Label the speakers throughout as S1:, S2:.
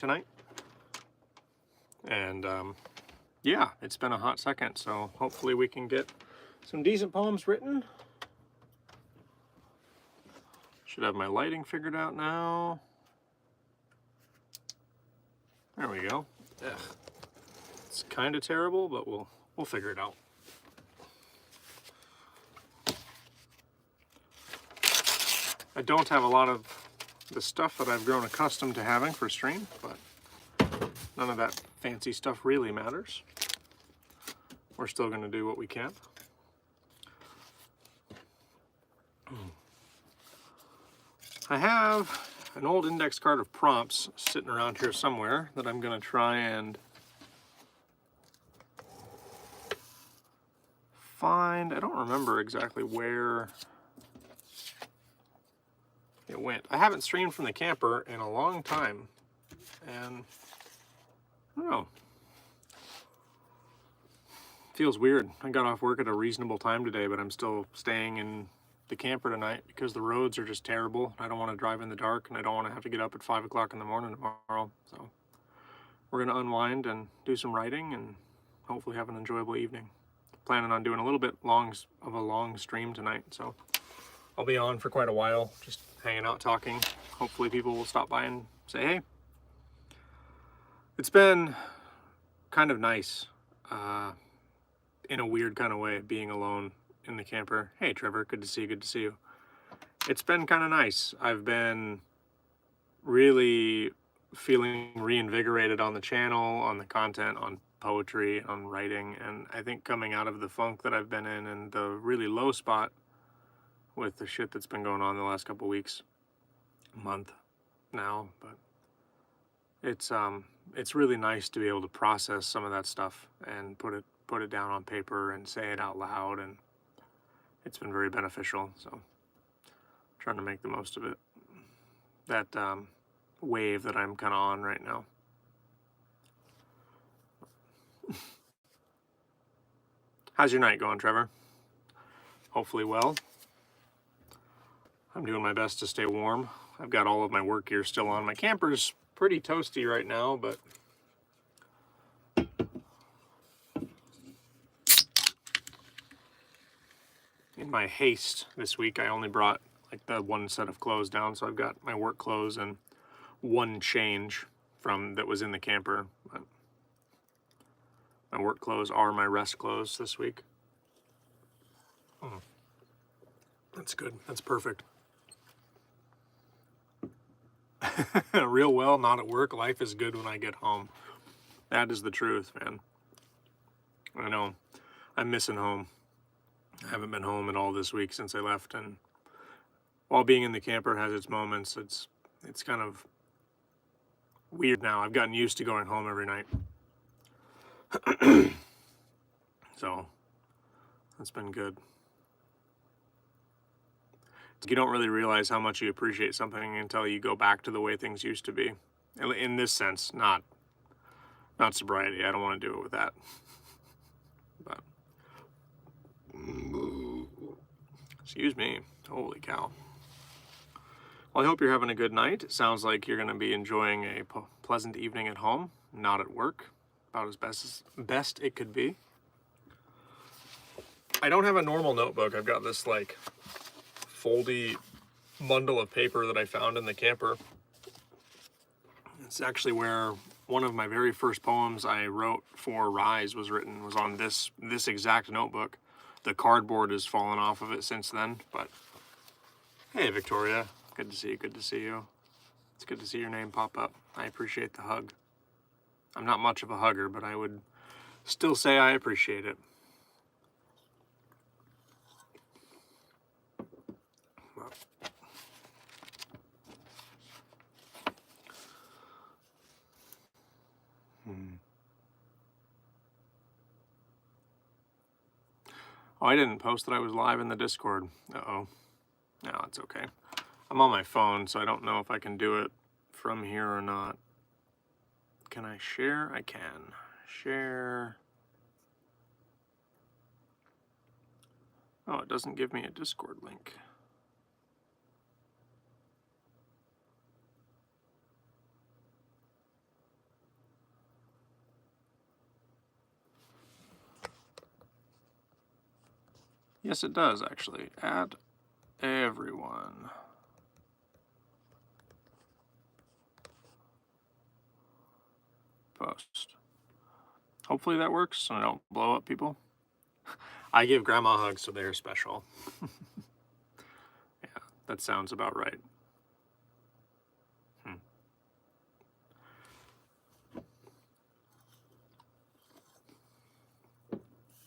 S1: tonight. And yeah, it's been a hot second, so hopefully we can get some decent poems written. Should have my lighting figured out now. There we go. Ugh. It's kind of terrible, but we'll figure it out. I don't have a lot of the stuff that I've grown accustomed to having for stream, but none of that fancy stuff really matters. We're still going to do what we can. I have an old index card of prompts sitting around here somewhere that I'm going to try and find. I don't remember exactly where it went. I haven't streamed from the camper in a long time, and I don't know. Feels weird. I got off work at a reasonable time today, but I'm still staying in the camper tonight because the roads are just terrible. I don't want to drive in the dark, and I don't want to have to get up at 5 o'clock in the morning tomorrow. So we're going to unwind and do some writing and hopefully have an enjoyable evening. Planning on doing a little bit of a long stream tonight, so I'll be on for quite a while, just hanging out, talking. Hopefully people will stop by and say hey. It's been kind of nice, in a weird kind of way, being alone in the camper. Hey Trevor, good to see you, good to see you. It's been kind of nice. I've been really feeling reinvigorated on the channel, on the content, on poetry, on writing, and I think coming out of the funk that I've been in and the really low spot with the shit that's been going on the last couple weeks, month now, but it's really nice to be able to process some of that stuff and put it down on paper and say it out loud, and it's been very beneficial. So trying to make the most of it. That wave that I'm kind of on right now. How's your night going, Trevor? Hopefully well. I'm doing my best to stay warm. I've got all of my work gear still on. My camper's pretty toasty right now, but in my haste this week, I only brought like the one set of clothes down, so I've got my work clothes and one change from that was in the camper. But my work clothes are my rest clothes this week. That's good. That's perfect. Real well, not at work. Life is good when I get home. That is the truth, man. I know. I'm missing home. I haven't been home at all this week since I left, and while being in the camper has its moments, it's kind of weird now. I've gotten used to going home every night. So that's been good. You don't really realize how much you appreciate something until you go back to the way things used to be. In this sense, not sobriety. I don't want to do it with that. But excuse me. Holy cow. Well, I hope you're having a good night. It sounds like you're going to be enjoying a pleasant evening at home, not at work. About as best it could be. I don't have a normal notebook. I've got this like foldy bundle of paper that I found in the camper. It's actually where one of my very first poems I wrote for Rise was on this exact notebook. The cardboard has fallen off of it since then, but hey Victoria, good to see you, good to see you. It's good to see your name pop up. I appreciate the hug. I'm not much of a hugger, but I would still say I appreciate it. Oh, I didn't post that I was live in the Discord. Uh-oh. No, it's okay. I'm on my phone, so I don't know if I can do it from here or not. Can I share? I can. Share. Oh, it doesn't give me a Discord link. Yes, it does, actually. Add everyone. Post. Hopefully that works so I don't blow up people. I give grandma hugs, so they're special. Yeah, that sounds about right.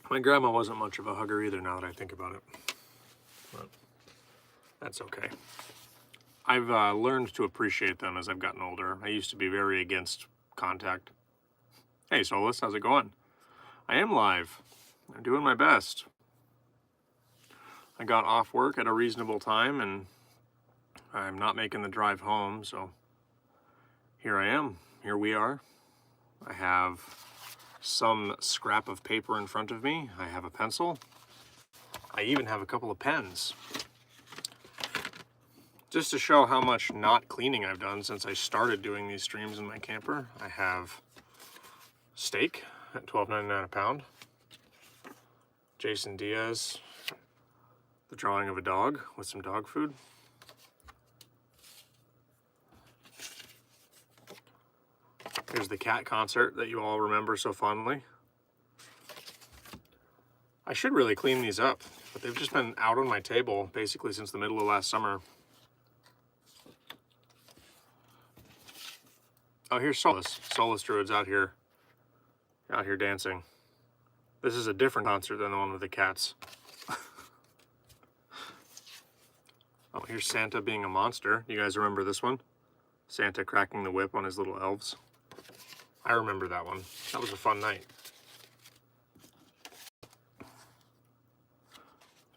S1: My grandma wasn't much of a hugger either, now that I think about it. But that's okay. I've learned to appreciate them as I've gotten older. I used to be very against contact. Hey, Solus, how's it going? I am live. I'm doing my best. I got off work at a reasonable time, and I'm not making the drive home, so here I am. Here we are. I have some scrap of paper in front of me. I have a pencil. I even have a couple of pens. Just to show how much not cleaning I've done since I started doing these streams in my camper, I have steak at $12.99 a pound. Jason Diaz, the drawing of a dog with some dog food. Here's the cat concert that you all remember so fondly. I should really clean these up, but they've just been out on my table basically since the middle of last summer. Oh, here's Solus. Solus Druid's out here dancing. This is a different concert than the one with the cats. Oh, here's Santa being a monster. You guys remember this one? Santa cracking the whip on his little elves. I remember that one. That was a fun night.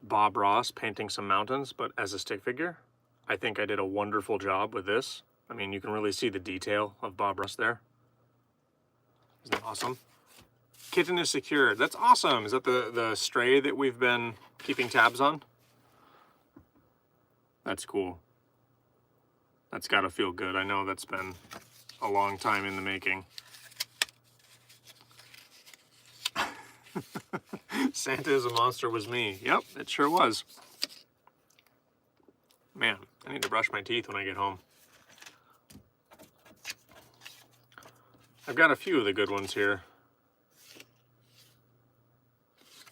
S1: Bob Ross painting some mountains, but as a stick figure. I think I did a wonderful job with this. I mean, you can really see the detail of Bob Ross there. Isn't that awesome? Kitten is secured. That's awesome. Is that the stray that we've been keeping tabs on? That's cool. That's gotta feel good. I know that's been a long time in the making. Santa is a monster was me. Yep, it sure was. Man, I need to brush my teeth when I get home. I've got a few of the good ones here.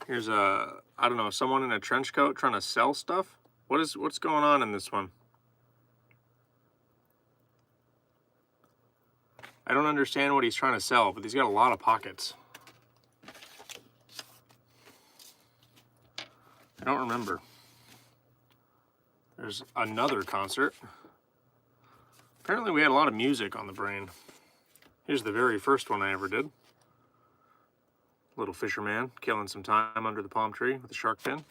S1: Here's I don't know, someone in a trench coat trying to sell stuff. What's going on in this one? I don't understand what he's trying to sell, but he's got a lot of pockets. I don't remember. There's another concert. Apparently we had a lot of music on the brain. Here's the very first one I ever did. Little fisherman killing some time under the palm tree with a shark fin.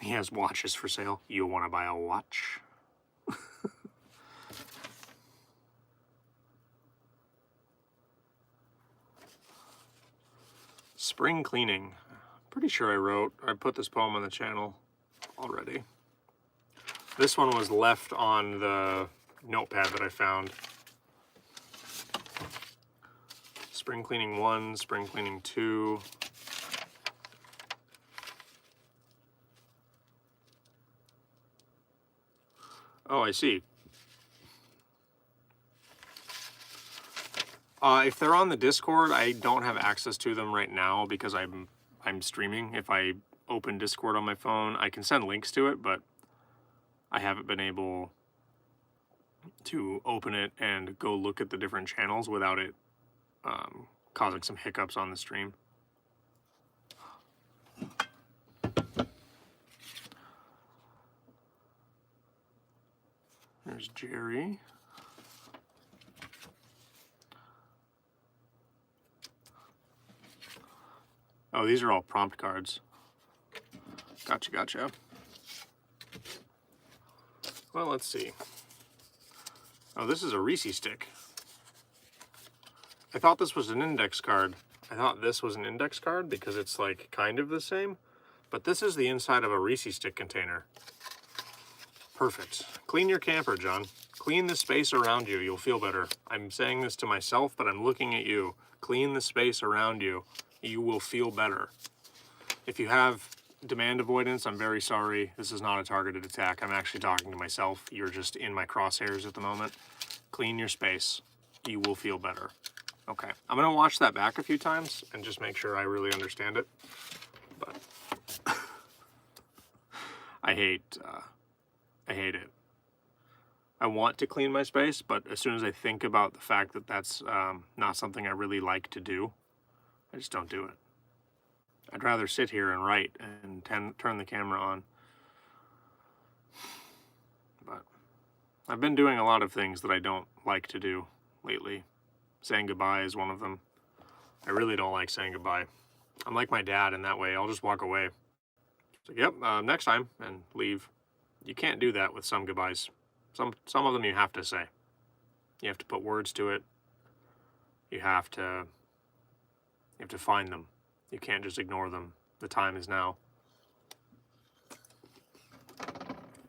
S1: He has watches for sale. You want to buy a watch? Spring cleaning. Pretty sure I put this poem on the channel already. This one was left on the notepad that I found. Spring cleaning 1, spring cleaning 2. Oh, I see. If they're on the Discord, I don't have access to them right now because I'm streaming. If I open Discord on my phone, I can send links to it, but I haven't been able to open it and go look at the different channels without it causing some hiccups on the stream. There's Jerry. Oh, these are all prompt cards. Gotcha. Well, let's see. Oh, this is a Reese stick. I thought this was an index card. I thought this was an index card because it's like kind of the same, but this is the inside of a Reese stick container. Perfect. Clean your camper, John. Clean the space around you. You'll feel better. I'm saying this to myself, but I'm looking at you. Clean the space around you. You will feel better. If you have demand avoidance, I'm very sorry. This is not a targeted attack. I'm actually talking to myself. You're just in my crosshairs at the moment. Clean your space. You will feel better. Okay, I'm gonna watch that back a few times and just make sure I really understand it. But I hate it. I want to clean my space, but as soon as I think about the fact that that's not something I really like to do, I just don't do it. I'd rather sit here and write and turn the camera on. But I've been doing a lot of things that I don't like to do lately. Saying goodbye is one of them. I really don't like saying goodbye. I'm like my dad in that way. I'll just walk away. It's like, yep, next time, and leave. You can't do that with some goodbyes. Some of them you have to say. You have to put words to it. You have to find them. You can't just ignore them. The time is now.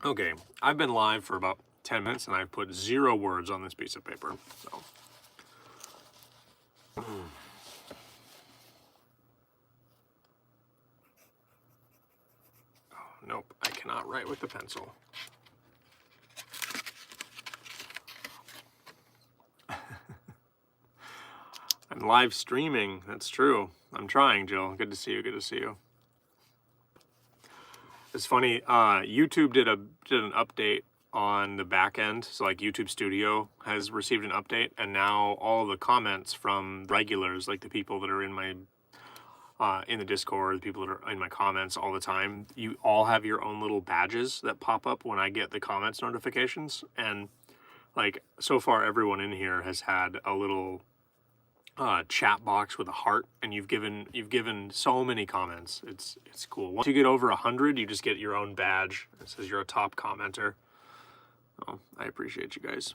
S1: Okay, I've been live for about 10 minutes and I've put 0 words on this piece of paper. So. Oh, nope, I cannot write with the pencil. I'm live streaming, that's true. I'm trying, Jill. Good to see you, good to see you. It's funny, YouTube did an update on the back end. So like YouTube Studio has received an update, and now all the comments from regulars, like the people that are in my in the Discord, the people that are in my comments all the time, you all have your own little badges that pop up when I get the comments notifications. And like so far everyone in here has had a little chat box with a heart, and you've given so many comments. It's cool. Once you get over 100, you just get your own badge. It says you're a top commenter. Oh, I appreciate you guys.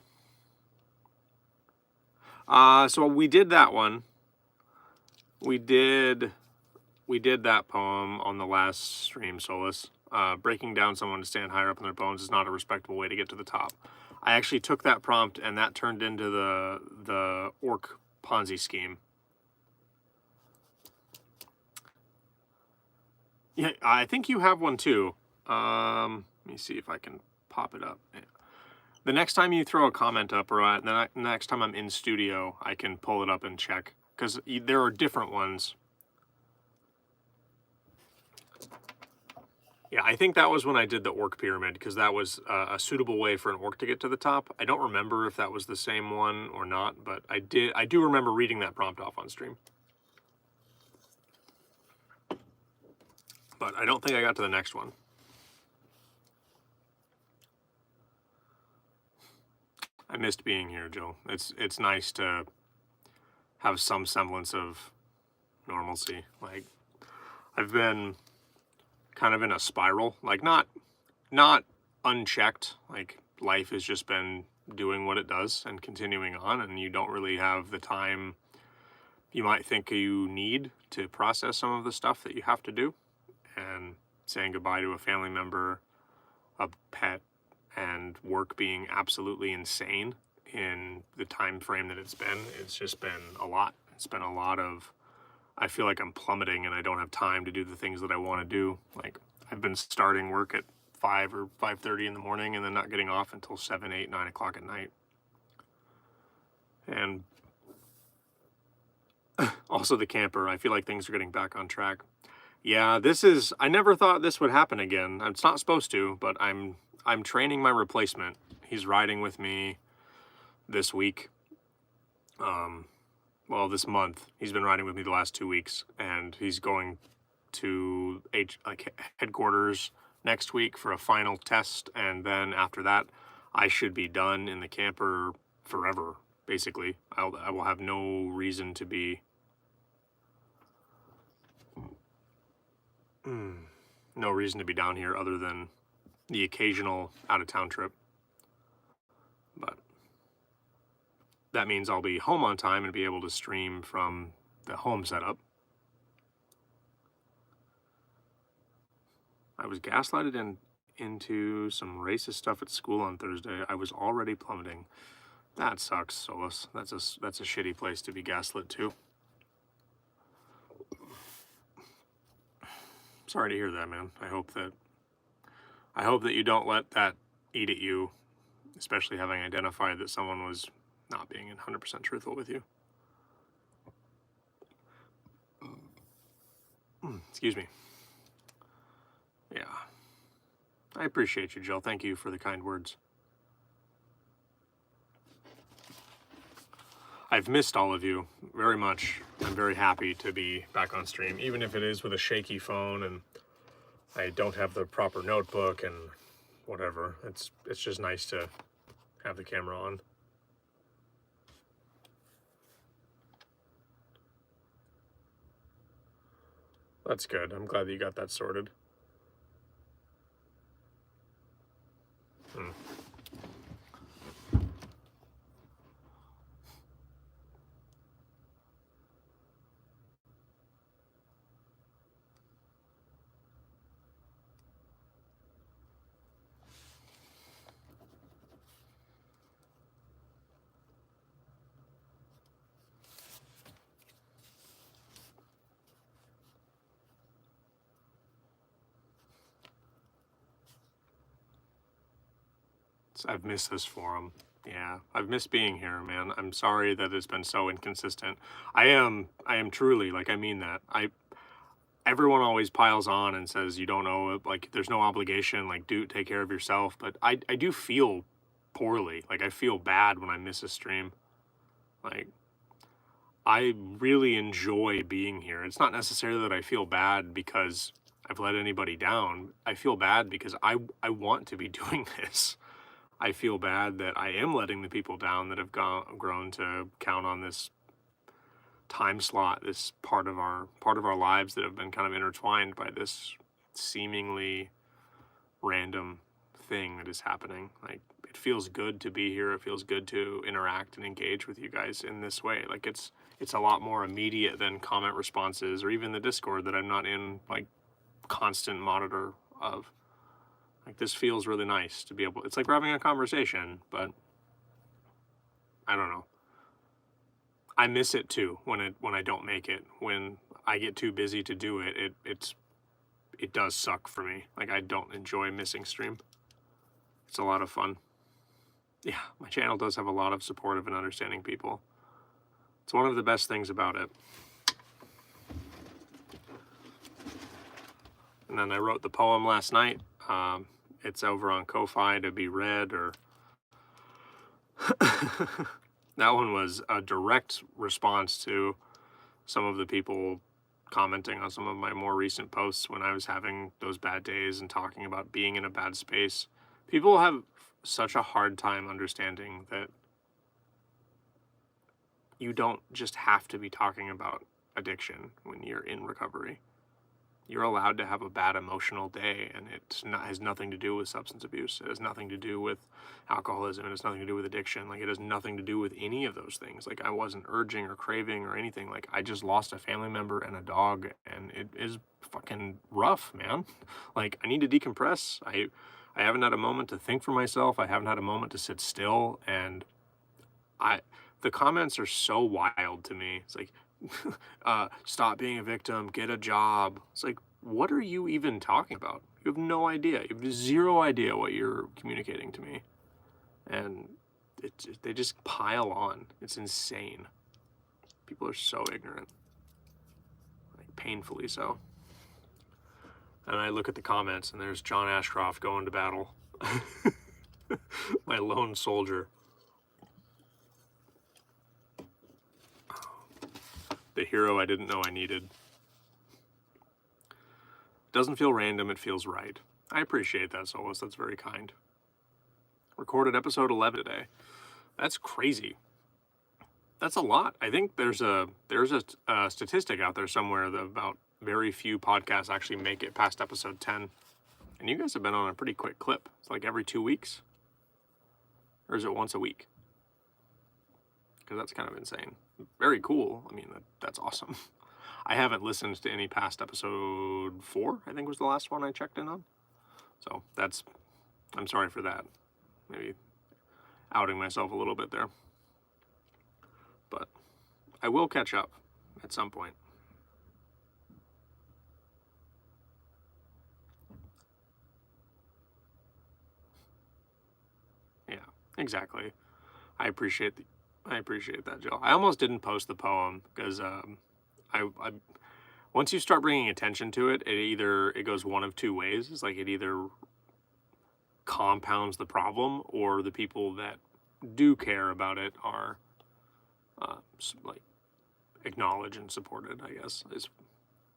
S1: So we did that one. We did that poem on the last stream, Solus. Breaking down someone to stand higher up in their bones is not a respectable way to get to the top. I actually took that prompt and that turned into the orc Ponzi scheme. Yeah, I think you have one too. Let me see if I can pop it up. The next time you throw a comment up, or the next time I'm in studio, I can pull it up and check, because there are different ones. Yeah, I think that was when I did the orc pyramid, because that was a suitable way for an orc to get to the top. I don't remember if that was the same one or not, but I do remember reading that prompt off on stream. But I don't think I got to the next one. I missed being here, Jill. It's nice to have some semblance of normalcy. Like, I've been kind of in a spiral, like not unchecked, like life has just been doing what it does and continuing on, and you don't really have the time you might think you need to process some of the stuff that you have to do. And saying goodbye to a family member, a pet, and work being absolutely insane in the time frame that it's just been a lot. It's been a lot of, I feel like I'm plummeting and I don't have time to do the things that I want to do. Like, I've been starting work at 5 or 5:30 in the morning and then not getting off until 7, 8, 9 o'clock at night. And also the camper, I feel like things are getting back on track. Yeah, I never thought this would happen again. It's not supposed to, but I'm training my replacement. He's riding with me this week. Well, this month. He's been riding with me the last 2 weeks, and he's going to headquarters next week for a final test, and then after that, I should be done in the camper forever, basically. I will have no reason to be... no reason to be down here other than the occasional out-of-town trip. But that means I'll be home on time and be able to stream from the home setup. I was gaslighted into some racist stuff at school on Thursday. I was already plummeting. That sucks, Solus. That's a shitty place to be gaslit to. sorry to hear that, man. I hope that you don't let that eat at you, especially having identified that someone was not being 100% truthful with you. Excuse me. Yeah. I appreciate you, Jill. Thank you for the kind words. I've missed all of you very much. I'm very happy to be back on stream, even if it is with a shaky phone and I don't have the proper notebook and whatever. It's just nice to have the camera on. That's good. I'm glad that you got that sorted. I've missed this forum. Yeah, I've missed being here, man. I'm sorry that it's been so inconsistent. I am truly, like, I mean that. Everyone always piles on and says you don't know, like, there's no obligation, like, take care of yourself. But I do feel poorly. Like, I feel bad when I miss a stream. Like, I really enjoy being here. It's not necessarily that I feel bad because I've let anybody down. I feel bad because I want to be doing this. I feel bad that I am letting the people down that have grown to count on this time slot, this part of our lives that have been kind of intertwined by this seemingly random thing that is happening. Like, it feels good to be here. It feels good to interact and engage with you guys in this way. Like, it's a lot more immediate than comment responses or even the Discord that I'm not in, like, constant monitor of. Like, this feels really nice to be able, it's like we're having a conversation, but I don't know. I miss it too when I don't make it. When I get too busy to do it, it does suck for me. Like, I don't enjoy missing stream. It's a lot of fun. Yeah, my channel does have a lot of supportive and understanding people. It's one of the best things about it. And then I wrote the poem last night. It's over on Ko-Fi to be read, or that one was a direct response to some of the people commenting on some of my more recent posts when I was having those bad days and talking about being in a bad space. People have such a hard time understanding that you don't just have to be talking about addiction when you're in recovery. You're allowed to have a bad emotional day, and it has nothing to do with substance abuse. It has nothing to do with alcoholism. It has nothing to do with addiction. Like, it has nothing to do with any of those things. Like, I wasn't urging or craving or anything. Like, I just lost a family member and a dog, and it is fucking rough, man. Like, I need to decompress. I haven't had a moment to think for myself. I haven't had a moment to sit still, and the comments are so wild to me. It's like, stop being a victim, get a job. It's like, what are you even talking about? You have no idea. You have zero idea what you're communicating to me. And they just pile on. It's insane. People are so ignorant. Like, painfully so. And I look at the comments, and there's John Ashcroft going to battle. My lone soldier. The hero I didn't know I needed. Doesn't feel random, it feels right. I appreciate that, Solus. That's very kind. Recorded episode 11 today. That's crazy. That's a lot. I think there's a statistic out there somewhere that about very few podcasts actually make it past episode 10. And you guys have been on a pretty quick clip. It's like every 2 weeks. Or is it once a week? Because that's kind of insane. Very cool. I mean, that's awesome. I haven't listened to any past episode 4, I think was the last one I checked in on. So I'm sorry for that. Maybe outing myself a little bit there. But I will catch up at some point. Exactly. I appreciate I appreciate that, Jill. I almost didn't post the poem because I once you start bringing attention to it, it goes one of two ways. It's like it either compounds the problem, or the people that do care about it are like acknowledge and support it. I guess is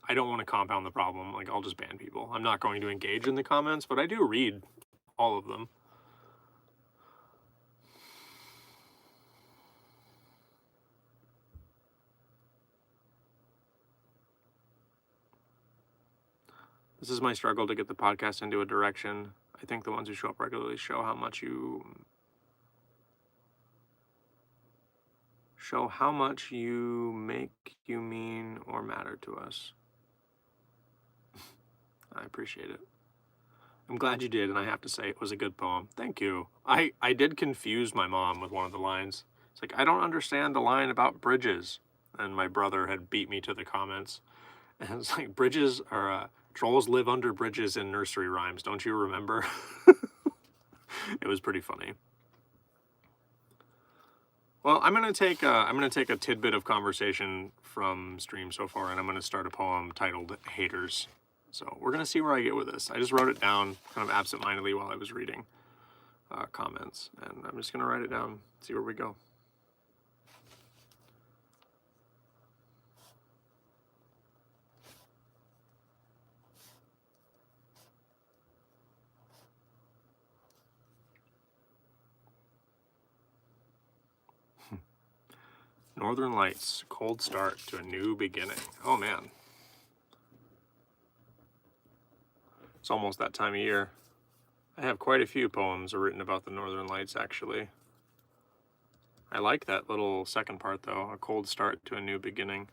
S1: I don't want to compound the problem. Like, I'll just ban people. I'm not going to engage in the comments, but I do read all of them. This is my struggle to get the podcast into a direction. I think the ones who show up regularly show how much you make you mean or matter to us. I appreciate it. I'm glad you did, and I have to say it was a good poem. Thank you. I did confuse my mom with one of the lines. It's like, I don't understand the line about bridges. And my brother had beat me to the comments. And it's like, bridges are, trolls live under bridges in nursery rhymes. Don't you remember? It was pretty funny. Well, I'm gonna take a tidbit of conversation from stream so far, and I'm gonna start a poem titled "Haters." So we're gonna see where I get with this. I just wrote it down kind of absentmindedly while I was reading comments, and I'm just gonna write it down, see where we go. Northern Lights, cold start to a new beginning. Oh man. It's almost that time of year. I have quite a few poems written about the Northern Lights, actually. I like that little second part, though. A cold start to a new beginning.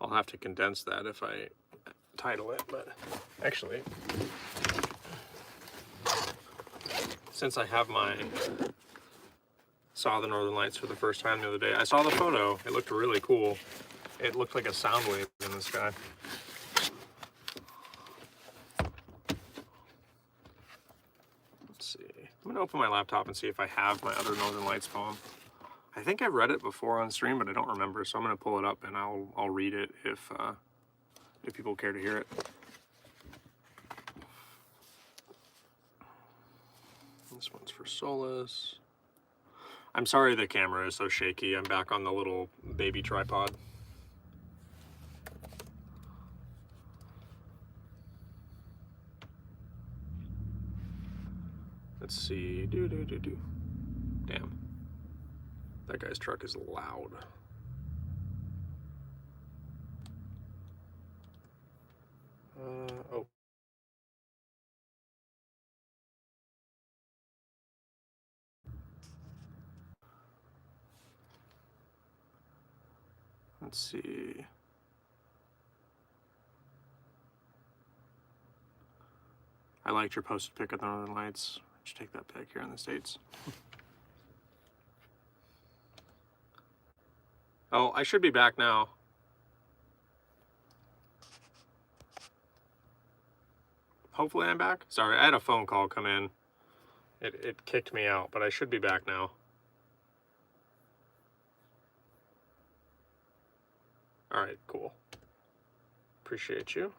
S1: I'll have to condense that if I title it, but actually, since I have saw the Northern Lights for the first time the other day, I saw the photo. It looked really cool. It looked like a sound wave in the sky. Let's see. I'm gonna open my laptop and see if I have my other Northern Lights poem. I think I've read it before on stream, but I don't remember, so I'm gonna pull it up and I'll read it if people care to hear it. This one's for Solace. I'm sorry the camera is so shaky. I'm back on the little baby tripod. Let's see. Damn. That guy's truck is loud. Oh. Let's see. I liked your posted pic of the Northern Lights. I should take that pic here in the States. Oh, I should be back now. Hopefully I'm back. Sorry, I had a phone call come in. It kicked me out, but I should be back now. All right, cool. Appreciate you.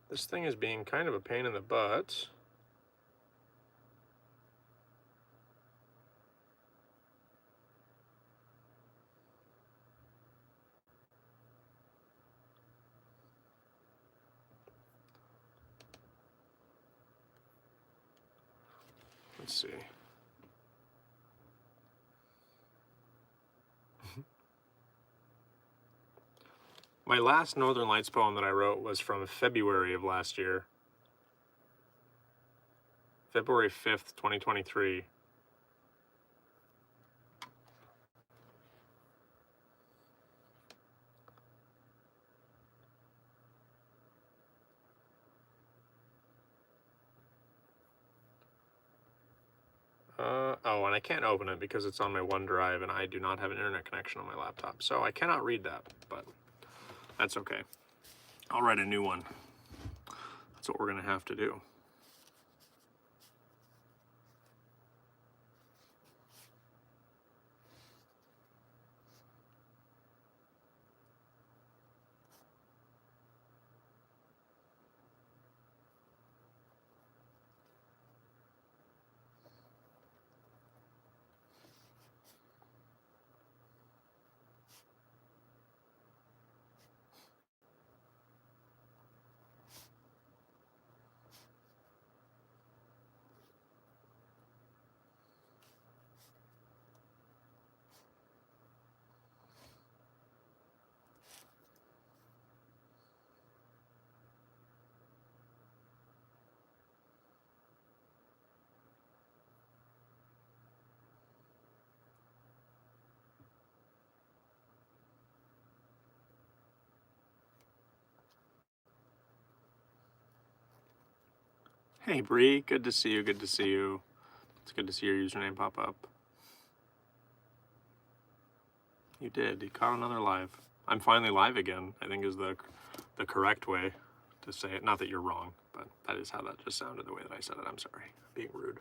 S1: This thing is being kind of a pain in the butt. Let's see. My last Northern Lights poem that I wrote was from February of last year. February 5th, 2023. Oh, and I can't open it because it's on my OneDrive and I do not have an internet connection on my laptop. So I cannot read that, but that's okay. I'll write a new one. That's what we're going to have to do. Hey, Bree, good to see you, good to see you. It's good to see your username pop up. You did, you caught another live. I'm finally live again, I think is the correct way to say it. Not that you're wrong, but that is how that just sounded the way that I said it. I'm sorry, being rude.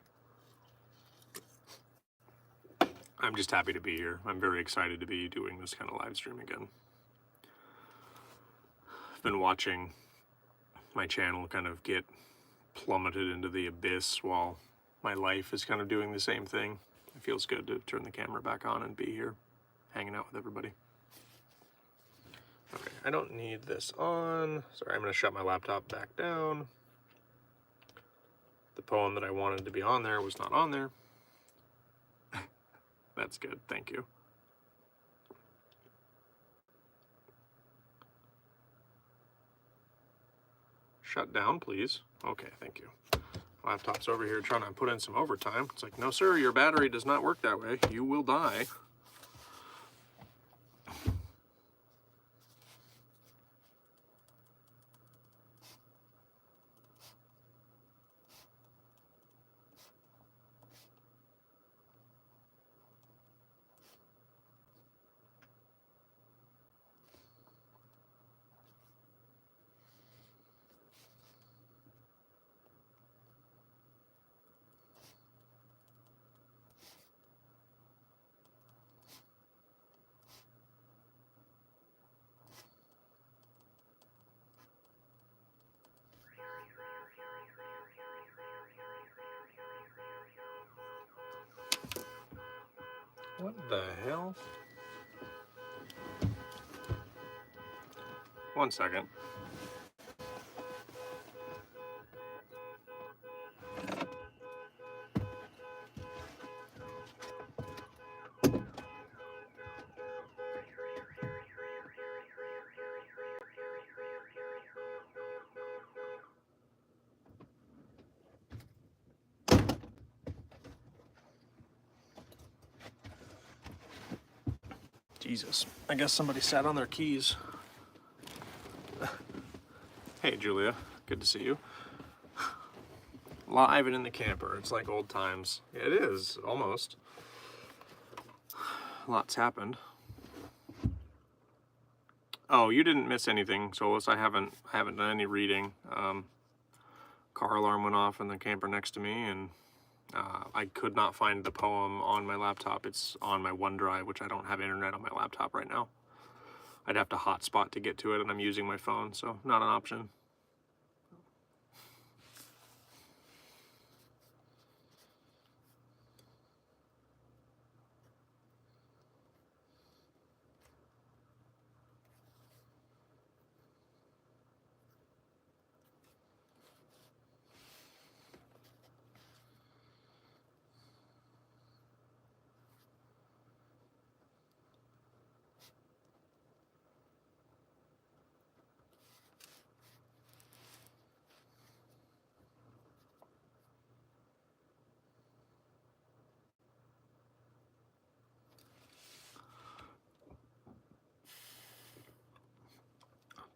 S1: I'm just happy to be here. I'm very excited to be doing this kind of live stream again. I've been watching my channel kind of get plummeted into the abyss while my life is kind of doing the same thing. It feels good to turn the camera back on and be here, hanging out with everybody. Okay, I don't need this on. Sorry, I'm going to shut my laptop back down. The poem that I wanted to be on there was not on there. That's good, thank you. Shut down, please. Okay, thank you. Laptop's over here trying to put in some overtime. It's like, no sir, your battery does not work that way. You will die. What the hell? One second. Jesus, I guess somebody sat on their keys. Hey, Julia, good to see you. Live and in the camper, it's like old times. It is, almost. Lots happened. Oh, you didn't miss anything, Solus. I haven't done any reading. Car alarm went off in the camper next to me, and I could not find the poem on my laptop. It's on my OneDrive, which I don't have internet on my laptop right now. I'd have to hotspot to get to it, and I'm using my phone, so not an option.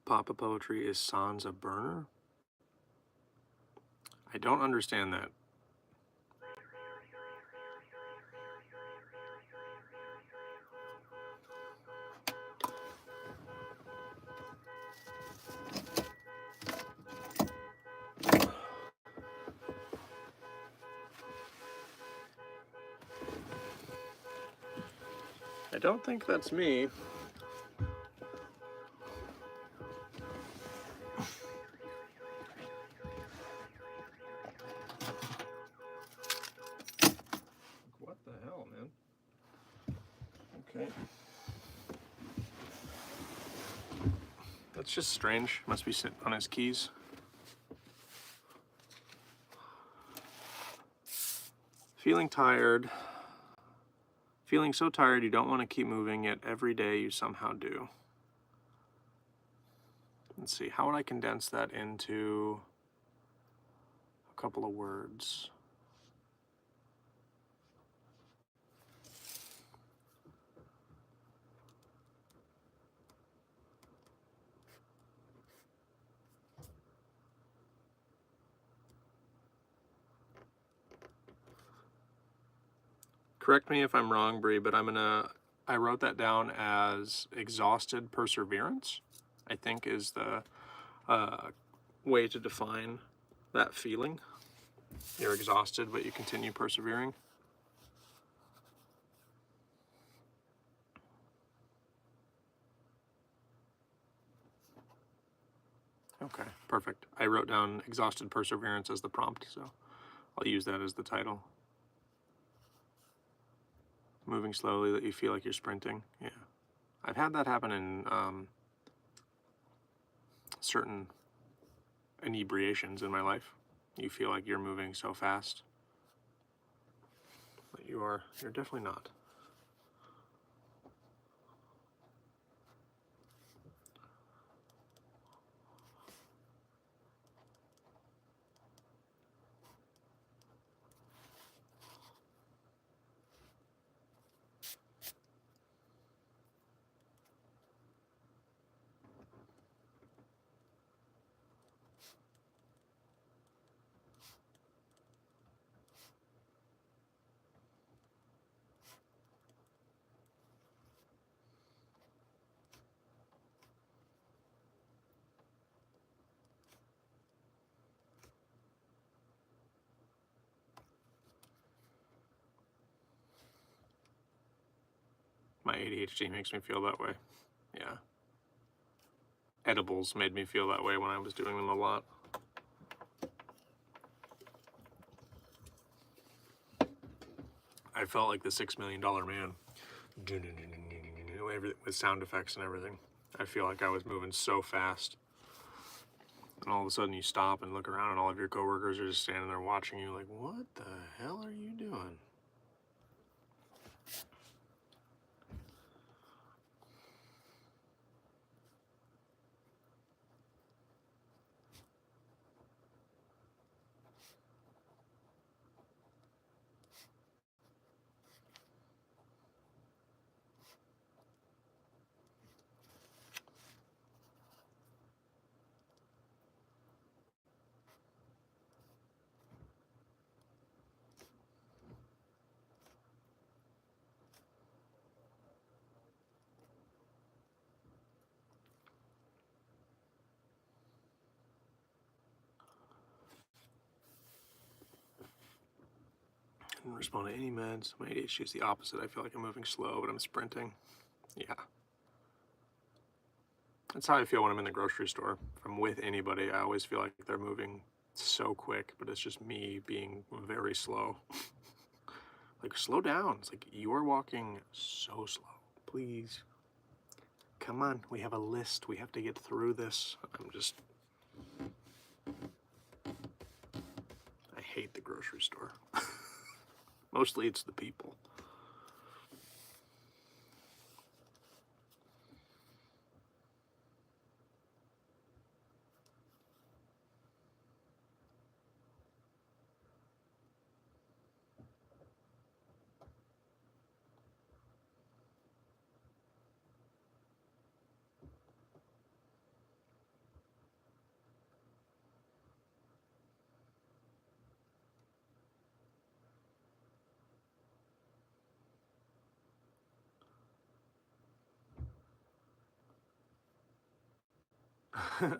S1: Papa Poetry is sans a burner? I don't understand that. don't think that's me. What the hell, man? Okay. That's just strange. Must be sitting on his keys. Feeling tired. Feeling so tired you don't want to keep moving, yet every day you somehow do. Let's see, how would I condense that into a couple of words? Correct me if I'm wrong, Bree, but I wrote that down as exhausted perseverance, I think is the way to define that feeling. You're exhausted, but you continue persevering. Okay, perfect. I wrote down exhausted perseverance as the prompt, so I'll use that as the title. Moving slowly that you feel like you're sprinting. Yeah. I've had that happen in certain inebriations in my life. You feel like you're moving so fast, but you're definitely not. My ADHD makes me feel that way. Yeah. Edibles made me feel that way when I was doing them a lot. I felt like the $6 Million Man. With sound effects and everything. I feel like I was moving so fast. And all of a sudden you stop and look around and all of your coworkers are just standing there watching you like, what the hell are you doing? I didn't respond to any meds. My ADHD is the opposite. I feel like I'm moving slow, but I'm sprinting. Yeah. That's how I feel when I'm in the grocery store. If I'm with anybody, I always feel like they're moving so quick, but it's just me being very slow. Like, slow down. It's like, you're walking so slow. Please. Come on. We have a list. We have to get through this. I hate the grocery store. Mostly it's the people.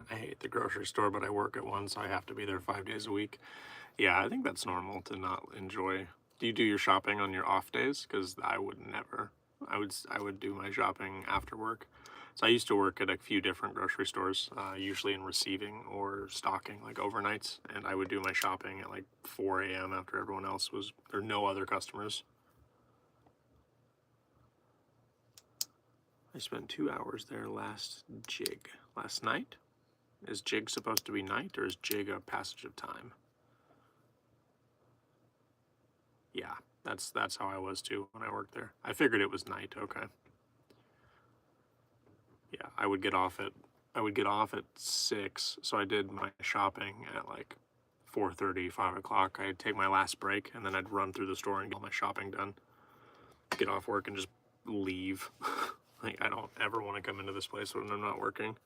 S1: I hate the grocery store, but I work at one, so I have to be there 5 days a week. Yeah, I think that's normal to not enjoy. Do you do your shopping on your off days? Because I would never. I would do my shopping after work. So I used to work at a few different grocery stores, usually in receiving or stocking, like overnights, and I would do my shopping at like 4 a.m. after everyone else was, or no other customers. I spent 2 hours there last night. Is jig supposed to be night, or is jig a passage of time? Yeah, that's how I was too when I worked there. I figured it was night. Okay. Yeah, I would get off at 6, so I did my shopping at like 4:30, 5 o'clock. I'd take my last break, and then I'd run through the store and get all my shopping done. Get off work and just leave. Like, I don't ever want to come into this place when I'm not working.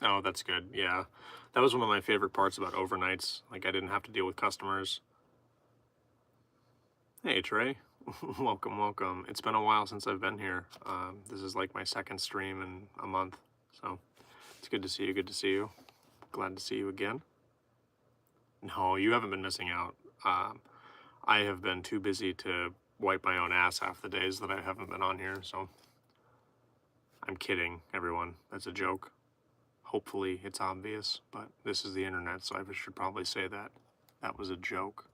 S1: Oh, that's good. Yeah. That was one of my favorite parts about overnights. Like, I didn't have to deal with customers. Hey, Trey. Welcome, welcome. It's been a while since I've been here. This is like my second stream in a month. So it's good to see you. Good to see you. Glad to see you again. No, you haven't been missing out. I have been too busy to wipe my own ass half the days that I haven't been on here. So I'm kidding, everyone. That's a joke. Hopefully it's obvious, but this is the internet, so I should probably say that. That was a joke.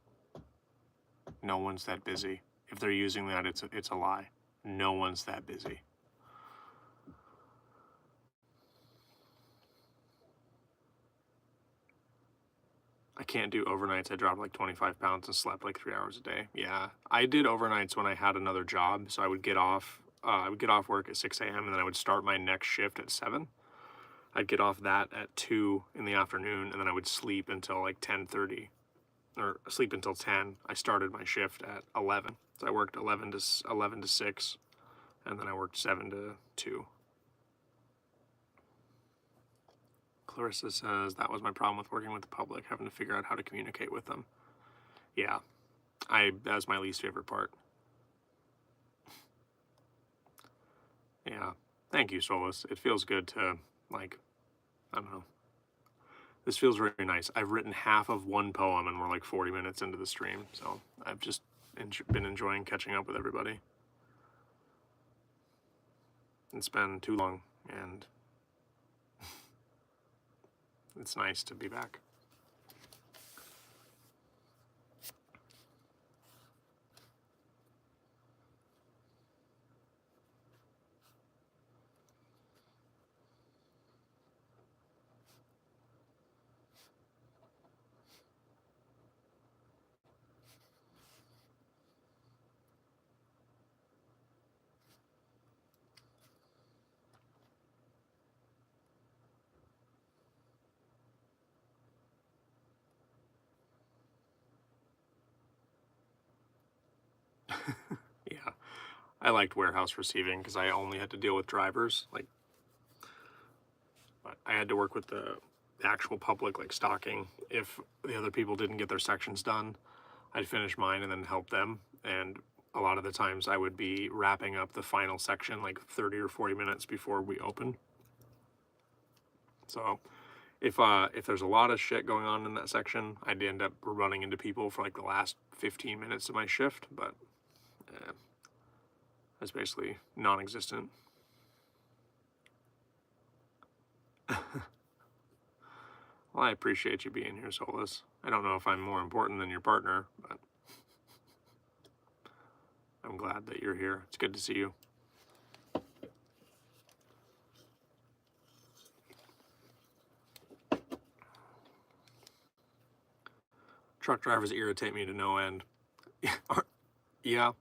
S1: No one's that busy. If they're using that, it's a lie. No one's that busy. I can't do overnights. I dropped like 25 pounds and slept like 3 hours a day. Yeah, I did overnights when I had another job, so I would get off. I would get off work at 6 a.m. and then I would start my next shift at 7. I'd get off that at 2 in the afternoon, and then I would sleep until like 10:30, or sleep until 10. I started my shift at 11, so I worked 11 to 6, and then I worked 7 to 2. Clarissa says, that was my problem with working with the public, having to figure out how to communicate with them. Yeah, that's my least favorite part. Yeah, thank you, Solus. It feels good to, like, I don't know. This feels very nice. I've written half of one poem and we're like 40 minutes into the stream, so I've just been enjoying catching up with everybody. It's been too long, and it's nice to be back. Yeah, I liked warehouse receiving because I only had to deal with drivers, like, but I had to work with the actual public, like stocking. If the other people didn't get their sections done, I'd finish mine and then help them. And a lot of the times I would be wrapping up the final section like 30 or 40 minutes before we open. So if there's a lot of shit going on in that section, I'd end up running into people for like the last 15 minutes of my shift, but that's basically non-existent. Well, I appreciate you being here, Solus. I don't know if I'm more important than your partner, but I'm glad that you're here. It's good to see you. Truck drivers irritate me to no end. Yeah.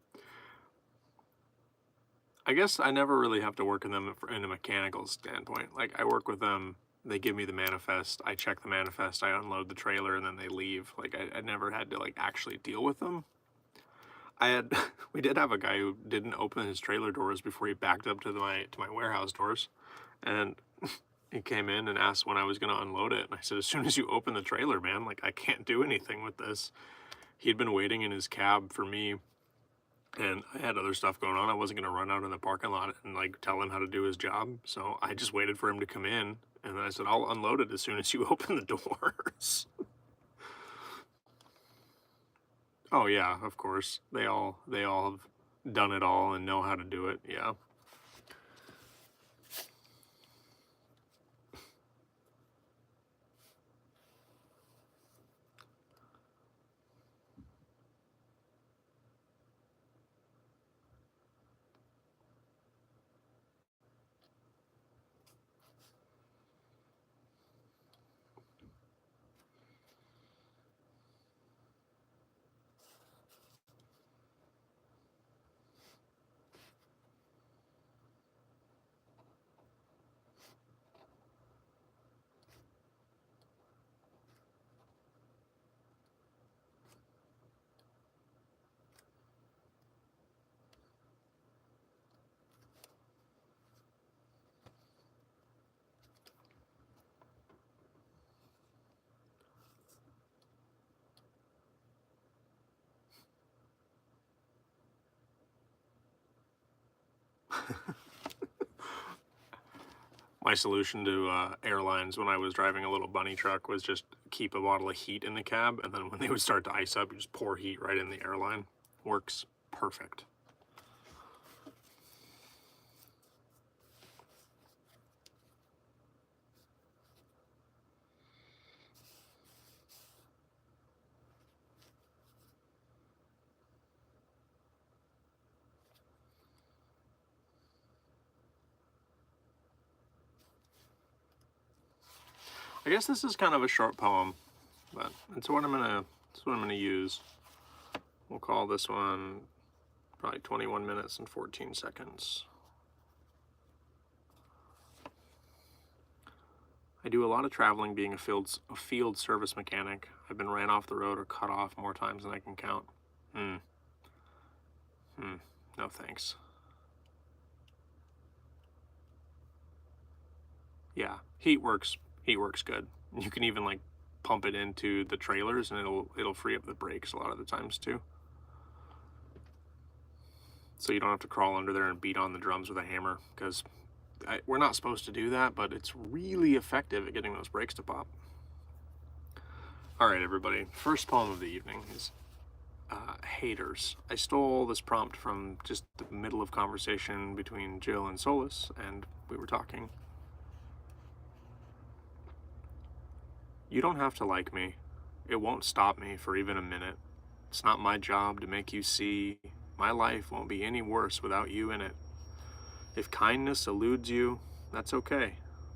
S1: I guess I never really have to work in them in a mechanical standpoint. Like, I work with them, they give me the manifest, I check the manifest, I unload the trailer, and then they leave. Like, I never had to, like, actually deal with them. I had we did have a guy who didn't open his trailer doors before he backed up to my warehouse doors, and he came in and asked when I was going to unload it. And I said, as soon as you open the trailer, man, like I can't do anything with this. He'd been waiting in his cab for me, and I had other stuff going on. I wasn't going to run out in the parking lot and like tell him how to do his job. So I just waited for him to come in, and then I said, I'll unload it as soon as you open the doors. Oh yeah, of course. They all have done it all and know how to do it. Yeah. My solution to airlines when I was driving a little bunny truck was just keep a bottle of heat in the cab, and then when they would start to ice up, you just pour heat right in the airline. Works perfect. I guess this is kind of a short poem, but it's what I'm gonna use. We'll call this one probably 21 minutes and 14 seconds. I do a lot of traveling being a field service mechanic. I've been ran off the road or cut off more times than I can count. Hmm. No thanks. Yeah, heat works. Heat works good. You can even like pump it into the trailers, and it'll free up the brakes a lot of the times too. So you don't have to crawl under there and beat on the drums with a hammer, because we're not supposed to do that, but it's really effective at getting those brakes to pop. All right, everybody. First poem of the evening is haters. I stole this prompt from just the middle of conversation between Jill and Solus, and we were talking. You don't have to like me. It won't stop me for even a minute. It's not my job to make you see. My life won't be any worse without you in it. If kindness eludes you, that's okay.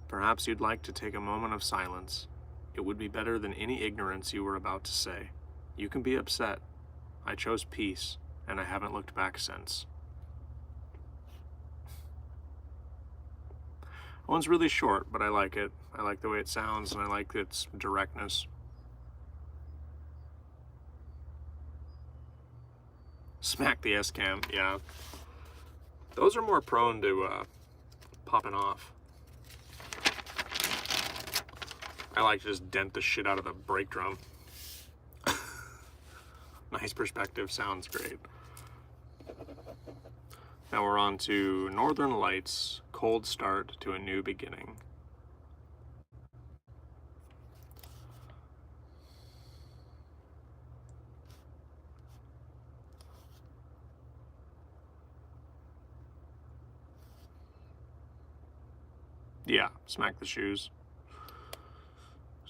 S1: Perhaps you'd like to take a moment of silence. It would be better than any ignorance you were about to say. You can be upset. I chose peace, and I haven't looked back since. That one's really short, but I like it. I like the way it sounds, and I like its directness. Smack the S-cam, yeah. Those are more prone to popping off. I like to just dent the shit out of the brake drum. Nice perspective, sounds great. Now we're on to Northern Lights, Cold Start to a New Beginning. Yeah, smack the shoes.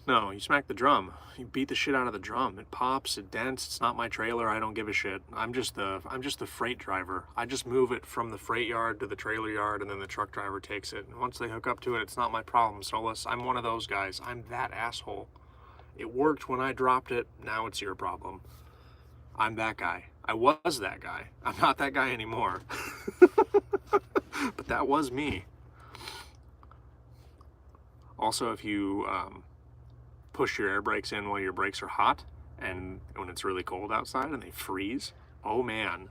S1: No, you smack the drum. You beat the shit out of the drum. It pops, it dents. It's not my trailer. I don't give a shit. I'm just the freight driver. I just move it from the freight yard to the trailer yard, and then the truck driver takes it. And once they hook up to it, it's not my problem, Solus. I'm one of those guys. I'm that asshole. It worked when I dropped it. Now it's your problem. I'm that guy. I was that guy. I'm not that guy anymore. But that was me. Also, if you push your air brakes in while your brakes are hot, and when it's really cold outside and they freeze, Oh man.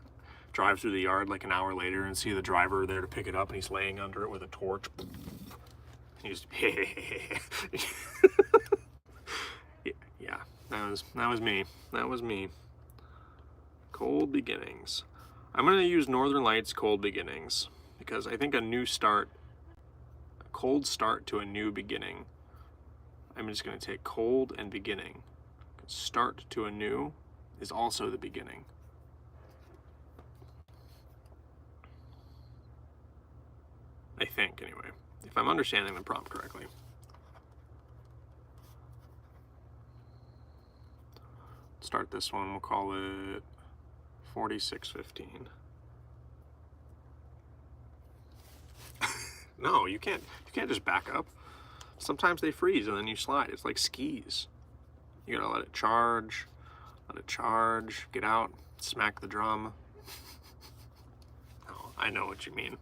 S1: Drive through the yard like an hour later and see the driver there to pick it up, and he's laying under it with a torch. He's yeah, that was me. That was me. Cold beginnings. I'm gonna use Northern Lights Cold Beginnings because I think a cold start to a new beginning. I'm just gonna take cold and beginning. Start to a new is also the beginning. I think, anyway, if I'm understanding the prompt correctly. Start this one, we'll call it 4615. No, you can't just back up. Sometimes they freeze and then you slide. It's like skis. You gotta let it charge, get out, smack the drum. Oh, I know what you mean.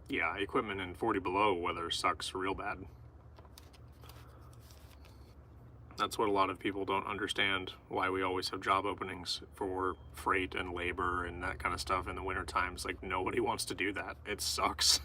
S1: Yeah, equipment in 40 below weather sucks real bad. That's what a lot of people don't understand, why we always have job openings for freight and labor and that kind of stuff in the winter times. Like, nobody wants to do that. It sucks.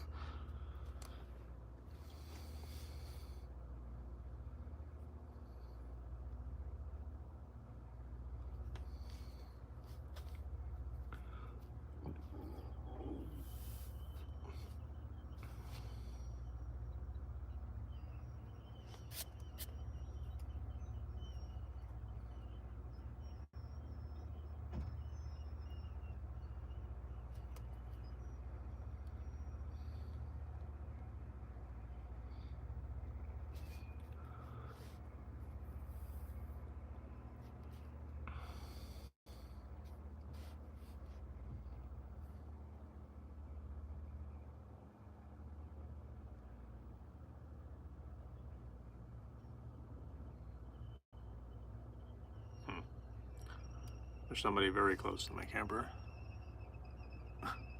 S1: There's somebody very close to my camper.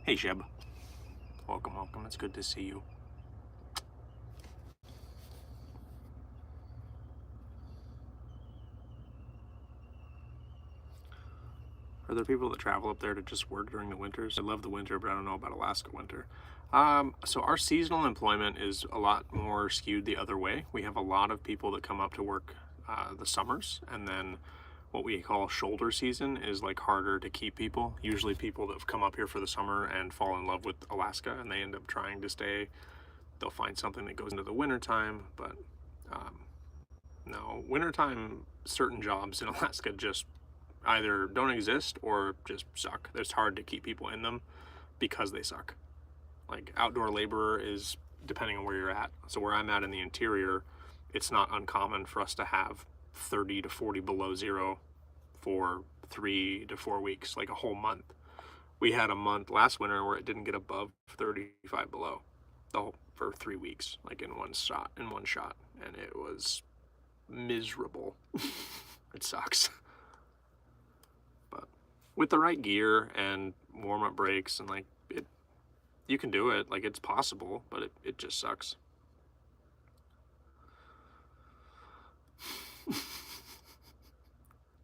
S1: Hey, Sheb. Welcome, welcome. It's good to see you. Are there people that travel up there to just work during the winters? I love the winter, but I don't know about Alaska winter. So our seasonal employment is a lot more skewed the other way. We have a lot of people that come up to work the summers, and then what we call shoulder season is like harder to keep people. Usually people that have come up here for the summer and fall in love with Alaska and they end up trying to stay. They'll find something that goes into the winter time, but no, wintertime, certain jobs in Alaska just either don't exist or just suck. It's hard to keep people in them because they suck. Like outdoor laborer is depending on where you're at. So where I'm at in the interior, it's not uncommon for us to have 30 to 40 below zero for 3 to 4 weeks, like a whole month. We had a month last winter where it didn't get above 35 below for 3 weeks, like in one shot, and it was miserable. It sucks. But with the right gear and warm-up brakes and like it, you can do it. Like it's possible, but it just sucks.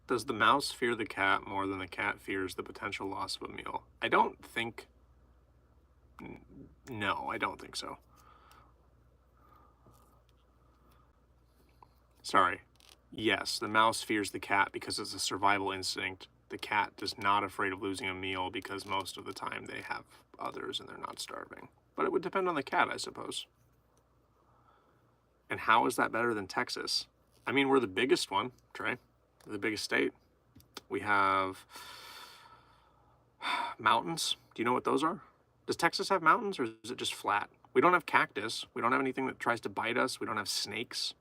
S1: Does the mouse fear the cat more than the cat fears the potential loss of a meal? I don't think. No, I don't think so. Sorry. Yes, the mouse fears the cat because it's a survival instinct. The cat is not afraid of losing a meal because most of the time they have others and they're not starving. But it would depend on the cat, I suppose. And how is that better than Texas? I mean, we're the biggest one, Trey. We're the biggest state. We have mountains. Do you know what those are? Does Texas have mountains or is it just flat? We don't have cactus. We don't have anything that tries to bite us. We don't have snakes.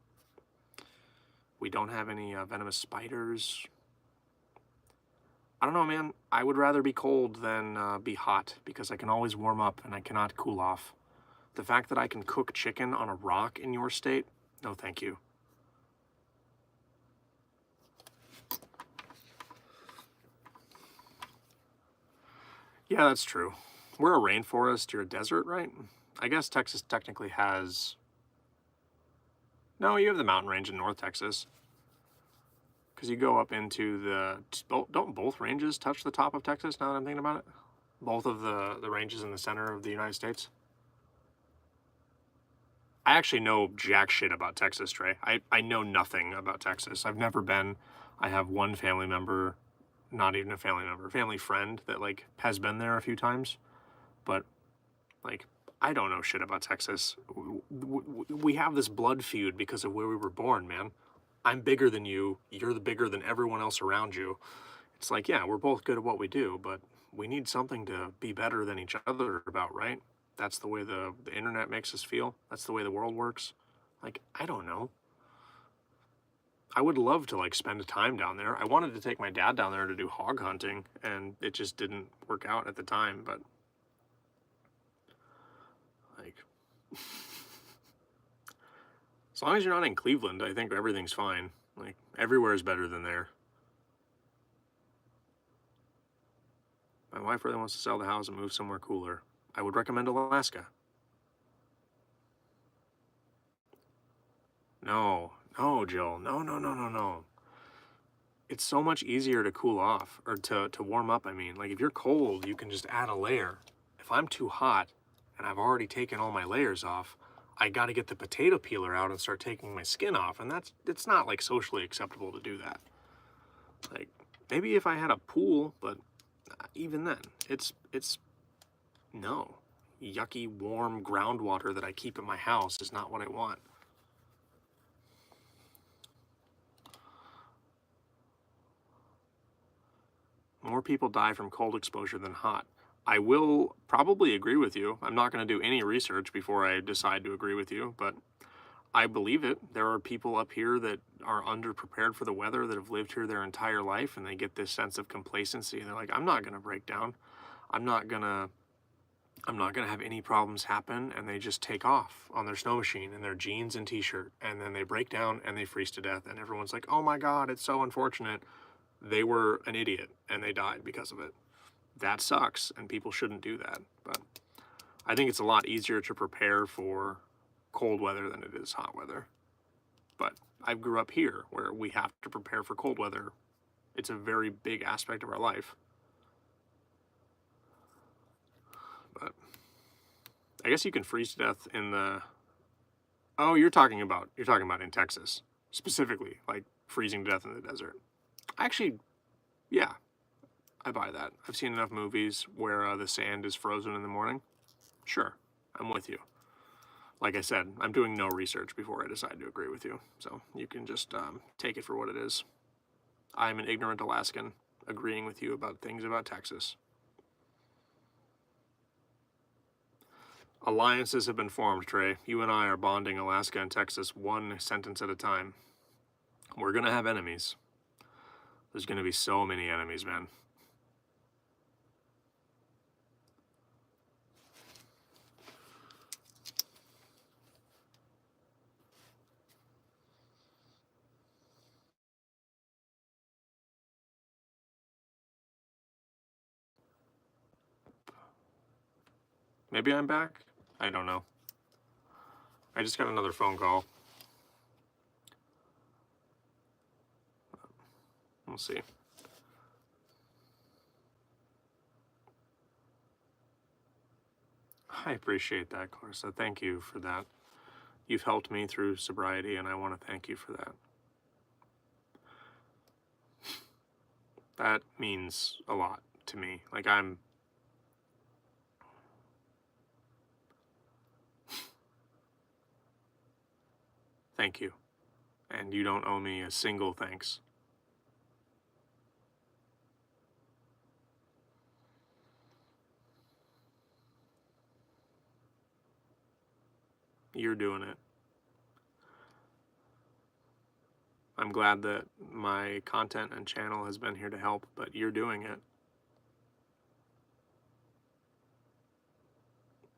S1: We don't have any venomous spiders. I don't know, man. I would rather be cold than be hot because I can always warm up and I cannot cool off. The fact that I can cook chicken on a rock in your state, no thank you. Yeah, that's true. We're a rainforest, you're a desert, right? I guess Texas technically has... No, you have the mountain range in North Texas. Because you go up into the... Don't both ranges touch the top of Texas, now that I'm thinking about it? Both of the ranges in the center of the United States? I actually know jack shit about Texas, Trey. I know nothing about Texas. I've never been. I have one family member, not even a family member, family friend that like has been there a few times, but like I don't know shit about Texas. We have this blood feud because of where we were born, man. I'm bigger than you. You're the bigger than everyone else around you. It's like, yeah, we're both good at what we do, but we need something to be better than each other about, right? That's the way the internet makes us feel. That's the way the world works. Like, I don't know. I would love to like spend time down there. I wanted to take my dad down there to do hog hunting, and it just didn't work out at the time, but like as long as you're not in Cleveland, I think everything's fine. Like everywhere is better than there. My wife really wants to sell the house and move somewhere cooler. I would recommend Alaska. No, no, Jill. No, no, no, no, no. It's so much easier to cool off, or to warm up, I mean. Like, if you're cold, you can just add a layer. If I'm too hot, and I've already taken all my layers off, I gotta get the potato peeler out and start taking my skin off, and it's not, like, socially acceptable to do that. Like, maybe if I had a pool, but even then, it's no. Yucky, warm groundwater that I keep in my house is not what I want. More people die from cold exposure than hot. I will probably agree with you. I'm not going to do any research before I decide to agree with you, but I believe it. There are people up here that are underprepared for the weather that have lived here their entire life, and they get this sense of complacency. They're like, I'm not going to break down. I'm not going to have any problems happen, and they just take off on their snow machine in their jeans and t-shirt, and then they break down and they freeze to death, and everyone's like, oh my God, it's so unfortunate. They were an idiot and they died because of it. That sucks, and people shouldn't do that. But I think it's a lot easier to prepare for cold weather than it is hot weather. But I grew up here where we have to prepare for cold weather. It's a very big aspect of our life. But I guess you can freeze to death in the... Oh, you're talking about in Texas specifically, like freezing to death in the desert. Actually, yeah, I buy that. I've seen enough movies where the sand is frozen in the morning. Sure, I'm with you. Like I said, I'm doing no research before I decide to agree with you, so you can just take it for what it is. I'm an ignorant Alaskan agreeing with you about things about Texas. Alliances have been formed, Trey. You and I are bonding Alaska and Texas one sentence at a time. We're gonna have enemies. There's gonna be so many enemies, man. Maybe I'm back? I don't know. I just got another phone call. We'll see. I appreciate that, Clarissa. Thank you for that. You've helped me through sobriety, and I want to thank you for that. That means a lot to me. Like, thank you. And you don't owe me a single thanks. You're doing it. I'm glad that my content and channel has been here to help, but you're doing it.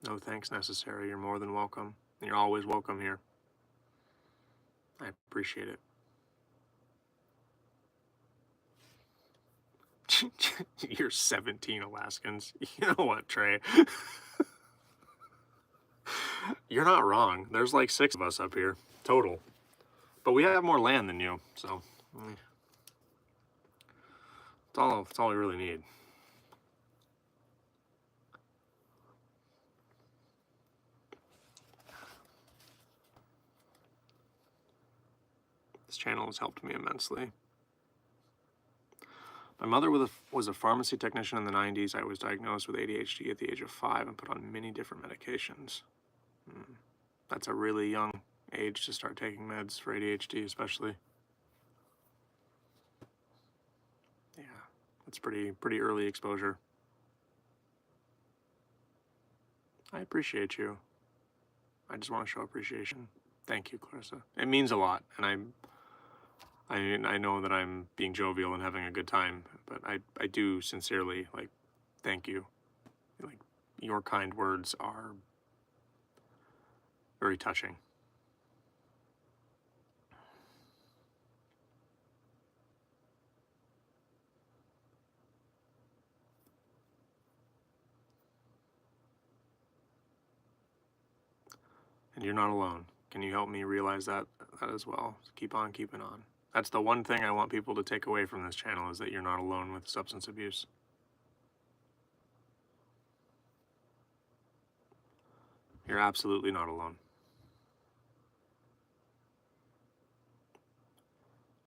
S1: No thanks necessary. You're more than welcome. You're always welcome here. I appreciate it. You're 17 Alaskans. You know what, Trey? You're not wrong. There's like 6 of us up here, total. But we have more land than you, so that's all we really need. This channel has helped me immensely. My mother was a pharmacy technician in the 90s. I was diagnosed with ADHD at the age of 5 and put on many different medications. That's a really young age to start taking meds for ADHD, especially. Yeah, that's pretty early exposure. I appreciate you. I just want to show appreciation. Thank you, Clarissa. It means a lot, and I know that I'm being jovial and having a good time, but I do sincerely, like, thank you. Like, your kind words are very touching. And you're not alone. Can you help me realize that as well? Keep on keeping on. That's the one thing I want people to take away from this channel, is that you're not alone with substance abuse. You're absolutely not alone.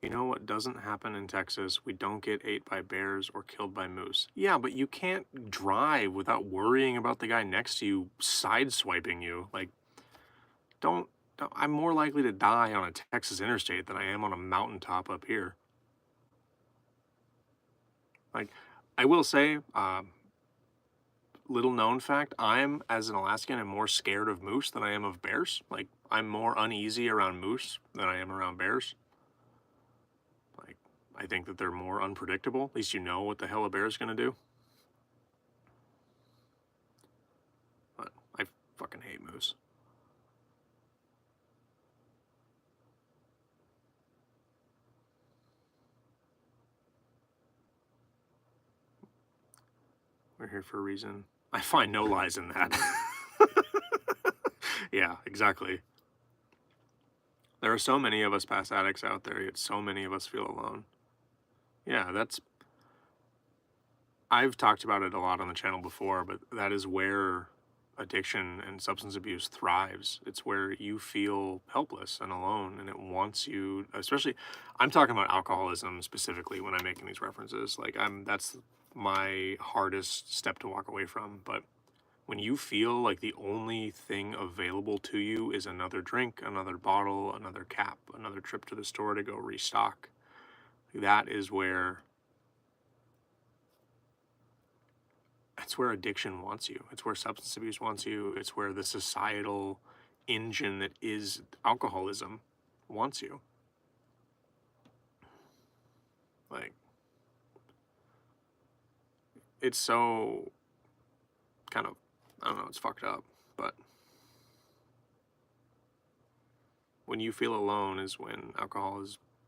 S1: You know what doesn't happen in Texas? We don't get ate by bears or killed by moose. Yeah, but you can't drive without worrying about the guy next to you sideswiping you. Like, I'm more likely to die on a Texas interstate than I am on a mountaintop up here. Like, I will say, little known fact, I'm, as an Alaskan, am more scared of moose than I am of bears. Like, I'm more uneasy around moose than I am around bears. Like, I think that they're more unpredictable. At least you know what the hell a bear is going to do. But I fucking hate moose. We're here for a reason. I find no lies in that. Yeah, exactly. There are so many of us past addicts out there, yet so many of us feel alone. Yeah, I've talked about it a lot on the channel before, but that is where addiction and substance abuse thrives. It's where you feel helpless and alone, and it wants you, especially, I'm talking about alcoholism specifically when I'm making these references. Like, that's my hardest step to walk away from. But when you feel like the only thing available to you is another drink, another bottle, another cap, another trip to the store to go restock, that is where it's where addiction wants you. It's where substance abuse wants you. It's where the societal engine that is alcoholism wants you. Like, it's so kind of, I don't know, it's fucked up, but when you feel alone is when alcohol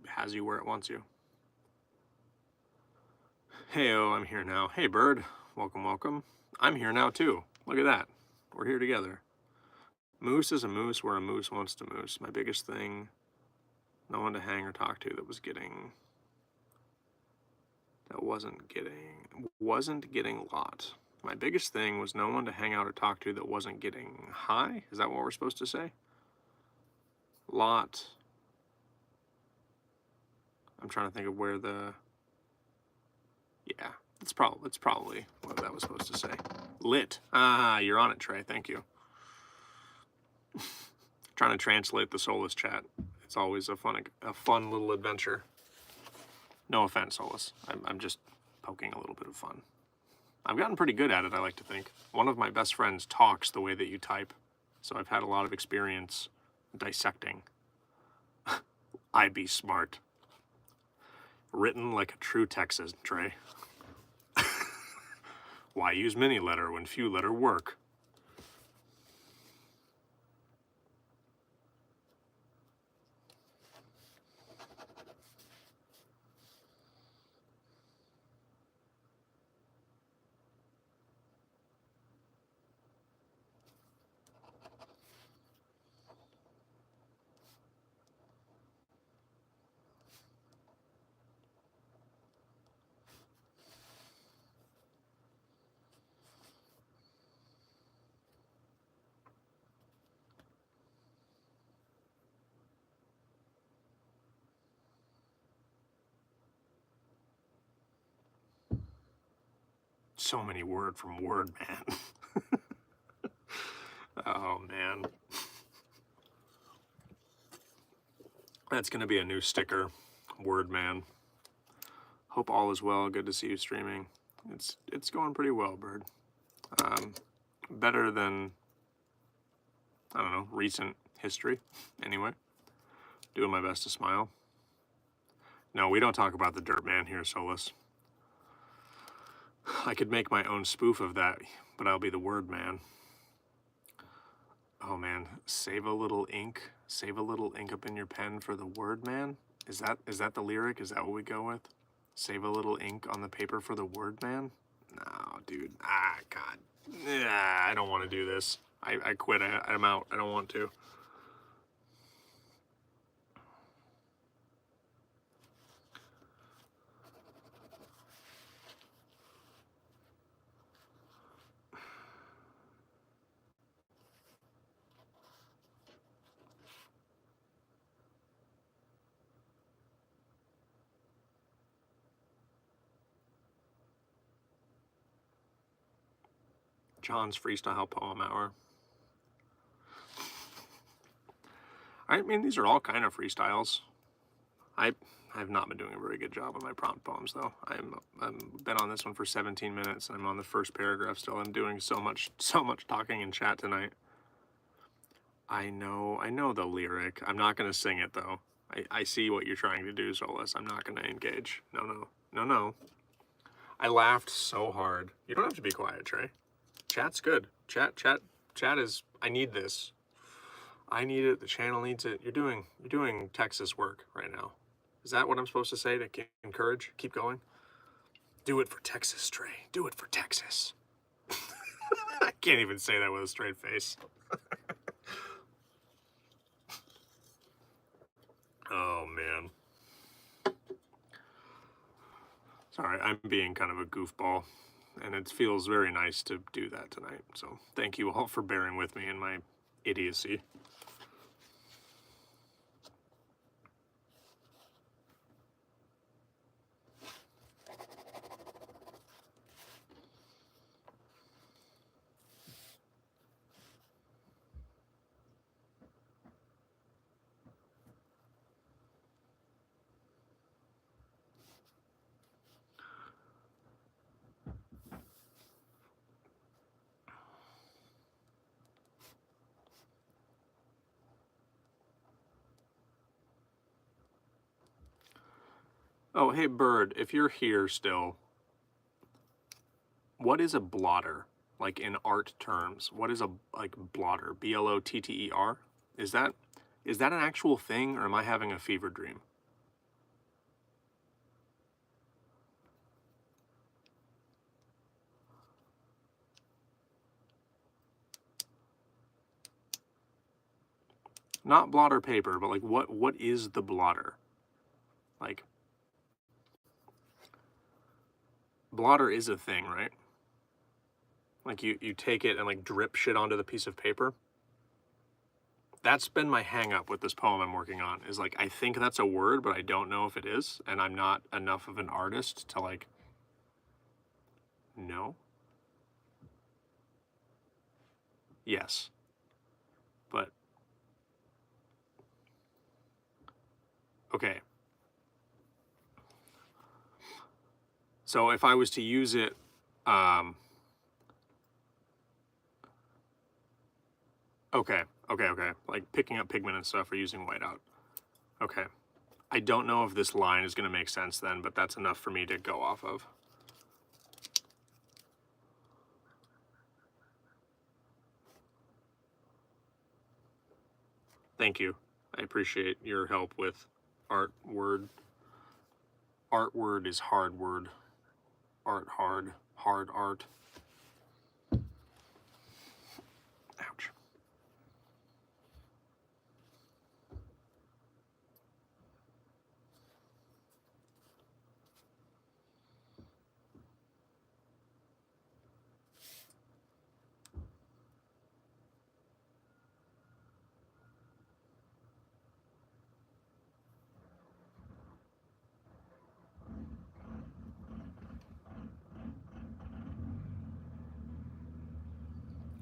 S1: has you where it wants you. Hey-oh, I'm here now. Hey, Bird. Welcome, welcome. I'm here now, too. Look at that. We're here together. Moose is a moose where a moose wants to moose. My biggest thing, no one to hang or talk to that wasn't getting lot. My biggest thing was no one to hang out or talk to that wasn't getting high. Is that what we're supposed to say? Lot. I'm trying to think of where the Yeah, it's probably what that was supposed to say. Lit. Ah, you're on it, Trey. Thank you. Trying to translate the Solus chat. It's always a fun little adventure. No offense, Solus. I'm just poking a little bit of fun. I've gotten pretty good at it, I like to think. One of my best friends talks the way that you type, so I've had a lot of experience dissecting. I be smart. Written like a true Texan, Trey. Why use many letter when few letter work? So many word from word, man. Oh, man. That's going to be a new sticker. Word, man. Hope all is well. Good to see you streaming. It's going pretty well, Bird. Better than, I don't know, recent history, anyway. Doing my best to smile. No, we don't talk about the Dirt Man here, Solus. I could make my own spoof of that, but I'll be the word man. Oh man, save a little ink. Save a little ink up in your pen for the word man? Is that the lyric? Is that what we go with? Save a little ink on the paper for the word man? No, dude. Ah, God. Yeah, I don't want to do this. I quit. I'm out. I don't want to. John's Freestyle Poem Hour. I mean, these are all kind of freestyles. I've not been doing a very good job on my prompt poems, though. I've been on this one for 17 minutes. I'm on the first paragraph still. I'm doing so much talking in chat tonight. I know the lyric. I'm not gonna sing it though. I see what you're trying to do, Solus. I'm not gonna engage. No. I laughed so hard. You don't have to be quiet, Trey. Chat's good. Chat is. I need this. I need it. The channel needs it. You're doing Texas work right now. Is that what I'm supposed to say to encourage? Keep going? Do it for Texas, Trey. Do it for Texas. I can't even say that with a straight face. Oh, man. Sorry, I'm being kind of a goofball, and it feels very nice to do that tonight. So thank you all for bearing with me in my idiocy. Oh, hey, Bird, if you're here still, what is a blotter? Like in art terms, what is a blotter? B-L-O-T-T-E-R? Is that an actual thing, or am I having a fever dream? Not blotter paper, but like what is the blotter? Like, blotter is a thing, right? Like you take it and like drip shit onto the piece of paper. That's been my hang up with this poem I'm working on, is like I think that's a word, but I don't know if it is, and I'm not enough of an artist to like No? Yes. But, okay. So if I was to use it, okay, like picking up pigment and stuff or using whiteout. Okay. I don't know if this line is going to make sense then, but that's enough for me to go off of. Thank you. I appreciate your help with art word. Art word is hard word. Art hard. Hard art. Ouch.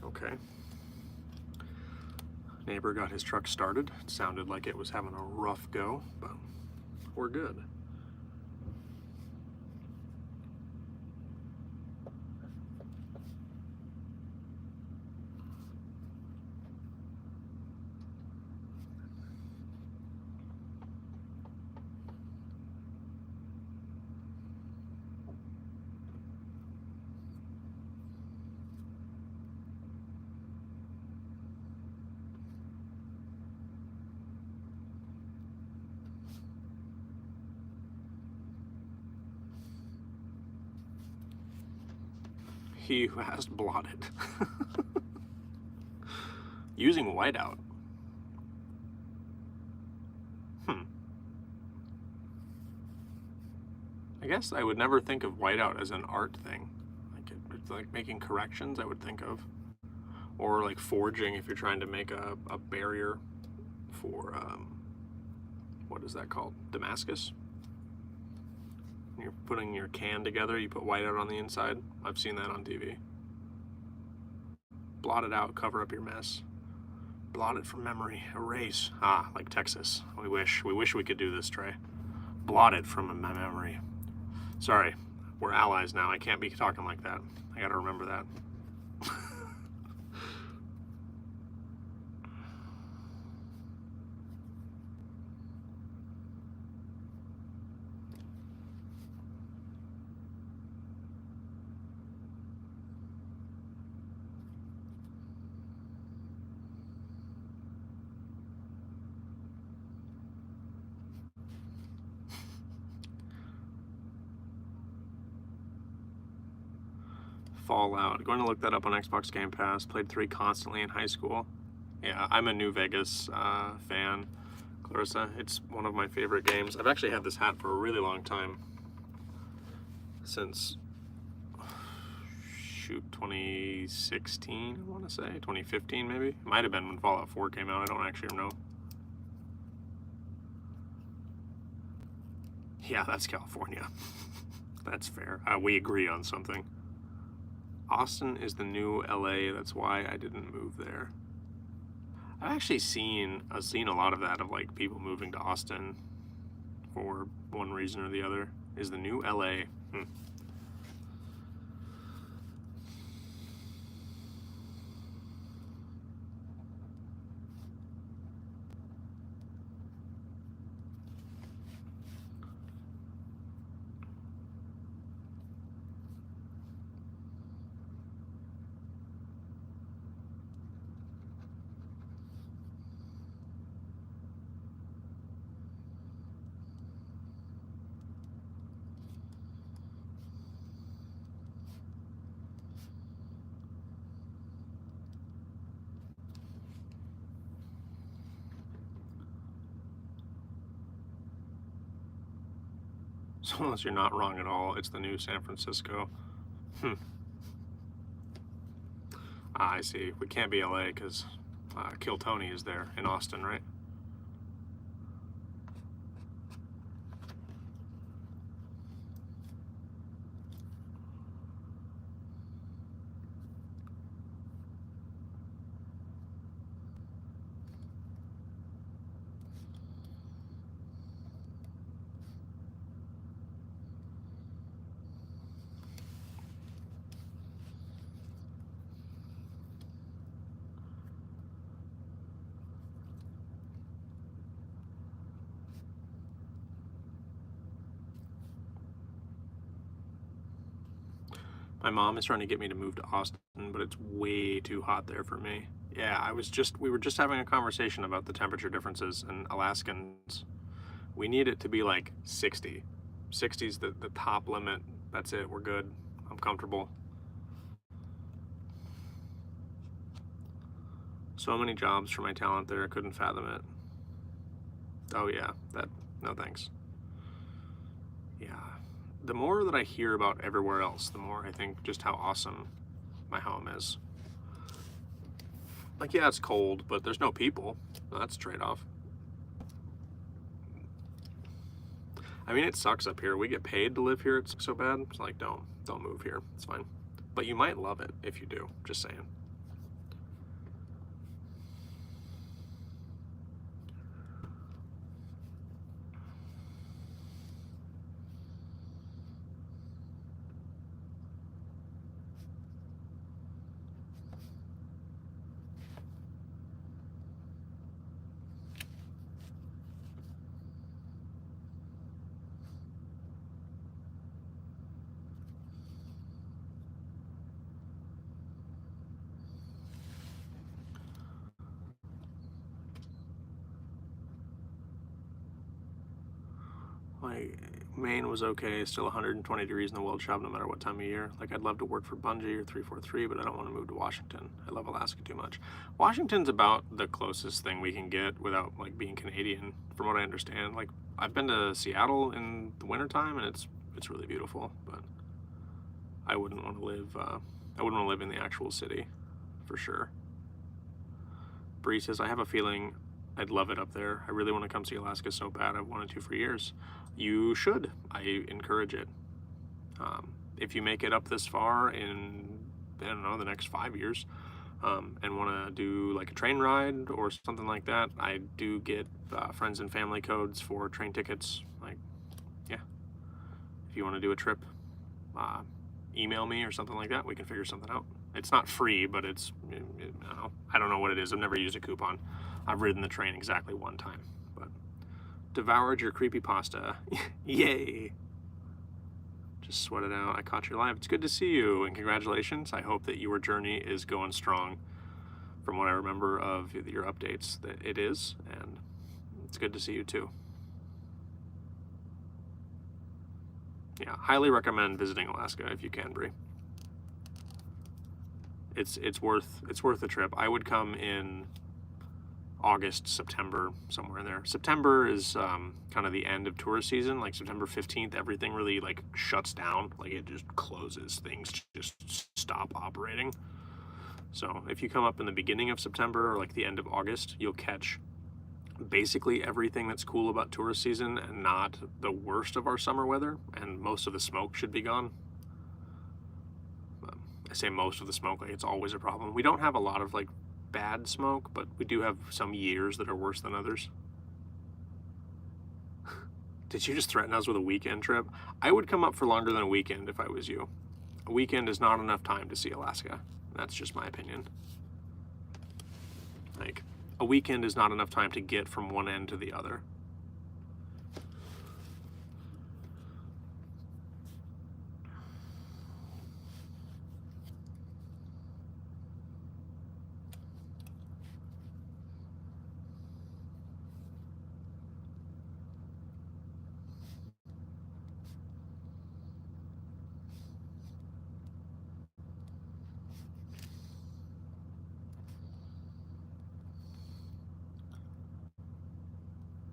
S1: Okay. Neighbor got his truck started. It sounded like it was having a rough go, but we're good. He who has blotted. Using whiteout. I guess I would never think of whiteout as an art thing. Like it's like making corrections I would think of. Or like forging if you're trying to make a barrier for, what is that called? Damascus? When you're putting your can together, you put whiteout on the inside. I've seen that on TV. Blot it out, cover up your mess. Blot it from memory, erase. Ah, like Texas. We wish we could do this, Trey. Blot it from my memory. Sorry, we're allies now. I can't be talking like that. I gotta remember that. Fallout. Going to look that up on Xbox Game Pass. Played 3 constantly in high school. Yeah, I'm a New Vegas fan, Clarissa. It's one of my favorite games. I've actually had this hat for a really long time. Since, shoot, 2016, I want to say. 2015, maybe? It might have been when Fallout 4 came out. I don't actually know. Yeah, that's California. That's fair. We agree on something. Austin is the new LA. That's why I didn't move there. I've actually seen a lot of that, of like people moving to Austin for one reason or the other. Is the new LA. So unless you're not wrong at all, it's the new San Francisco. I see. We can't be LA because Kill Tony is there in Austin, right? My mom is trying to get me to move to Austin, but it's way too hot there for me. Yeah, we were just having a conversation about the temperature differences, and Alaskans, we need it to be like 60. 60 is the top limit. That's it. We're good. I'm comfortable. So many jobs for my talent there. I couldn't fathom it. Oh yeah, no thanks. Yeah. The more that I hear about everywhere else, the more I think just how awesome my home is. Like, yeah, it's cold, but there's no people. That's a trade-off. I mean, it sucks up here. We get paid to live here. It's so bad. It's like, don't move here. It's fine. But you might love it if you do. Just saying. Like, Maine was okay. Still 120 degrees in the weld shop no matter what time of year. Like, I'd love to work for Bungie or 343, but I don't want to move to Washington. I love Alaska too much. Washington's about the closest thing we can get without, like, being Canadian, from what I understand. Like, I've been to Seattle in the wintertime, and it's really beautiful, but I wouldn't want to live, I wouldn't want to live in the actual city, for sure. Bree says, I have a feeling I'd love it up there. I really want to come see Alaska so bad. I've wanted to for years. You should. I encourage it. If you make it up this far in, I don't know, the next 5 years, and want to do like a train ride or something like that, I do get friends and family codes for train tickets. Like, yeah, if you want to do a trip, email me or something like that. We can figure something out. It's not free, but I don't know what it is. I've never used a coupon. I've ridden the train exactly one time, but devoured your creepypasta. Yay. Just sweat it out. I caught your live. It's good to see you, and congratulations. I hope that your journey is going strong. From what I remember of your updates, that it is, and it's good to see you too. Yeah, highly recommend visiting Alaska if you can, Bree. It's worth the trip. I would come in August, September, somewhere in there. September is kind of the end of tourist season. Like September 15th, everything really like shuts down. Like it just closes. Things just stop operating. So if you come up in the beginning of September or like the end of August, you'll catch basically everything that's cool about tourist season and not the worst of our summer weather. And most of the smoke should be gone. I say most of the smoke, like it's always a problem. We don't have a lot of like bad smoke, but we do have some years that are worse than others. Did you just threaten us with a weekend trip? I would come up for longer than a weekend if I was you. A weekend is not enough time to see Alaska. That's just my opinion. Like, a weekend is not enough time to get from one end to the other.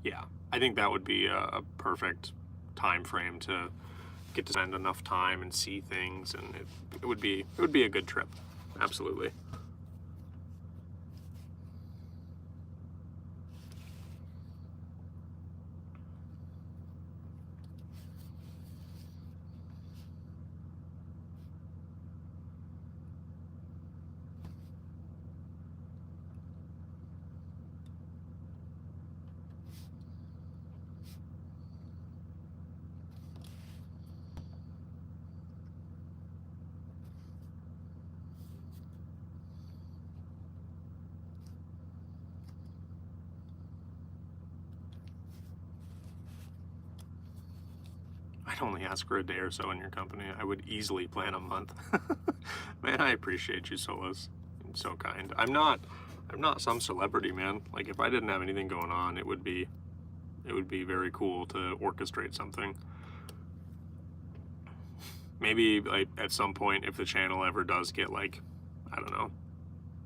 S1: Yeah, I think that would be a perfect time frame to get to spend enough time and see things, and it would be a good trip. Absolutely. I'd only ask for a day or so in your company. I would easily plan a month. Man, I appreciate you, Solus. You're so kind. I'm not some celebrity, man. Like, if I didn't have anything going on, it would be very cool to orchestrate something. Maybe, like, at some point, if the channel ever does get, like, I don't know,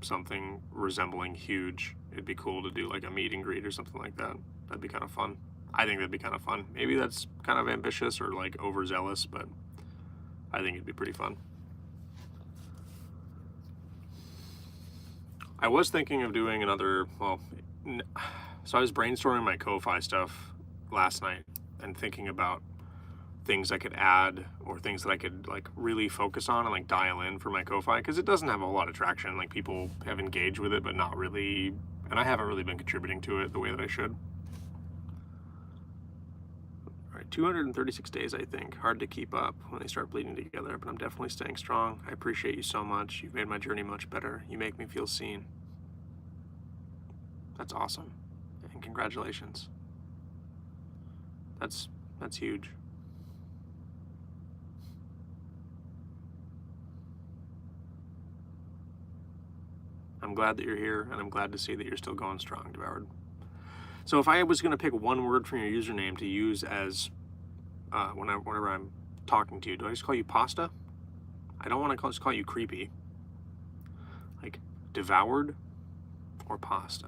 S1: something resembling huge, it'd be cool to do, like, a meet and greet or something like that. That'd be kind of fun. I think that'd be kind of fun. Maybe that's kind of ambitious or, like, overzealous, but I think it'd be pretty fun. I was thinking of doing another, well, so I was brainstorming my Ko-Fi stuff last night and thinking about things I could add or things that I could like really focus on and like dial in for my Ko-Fi, because it doesn't have a whole lot of traction. Like, people have engaged with it, but not really, and I haven't really been contributing to it the way that I should. All right, 236 days, I think. Hard to keep up when they start bleeding together, but I'm definitely staying strong. I appreciate you so much. You've made my journey much better. You make me feel seen. That's awesome. And congratulations. That's huge. I'm glad that you're here, and I'm glad to see that you're still going strong, Devoured. So if I was going to pick one word from your username to use as whenever I'm talking to you, do I just call you pasta? I don't want to just call you creepy. Like, Devoured or pasta?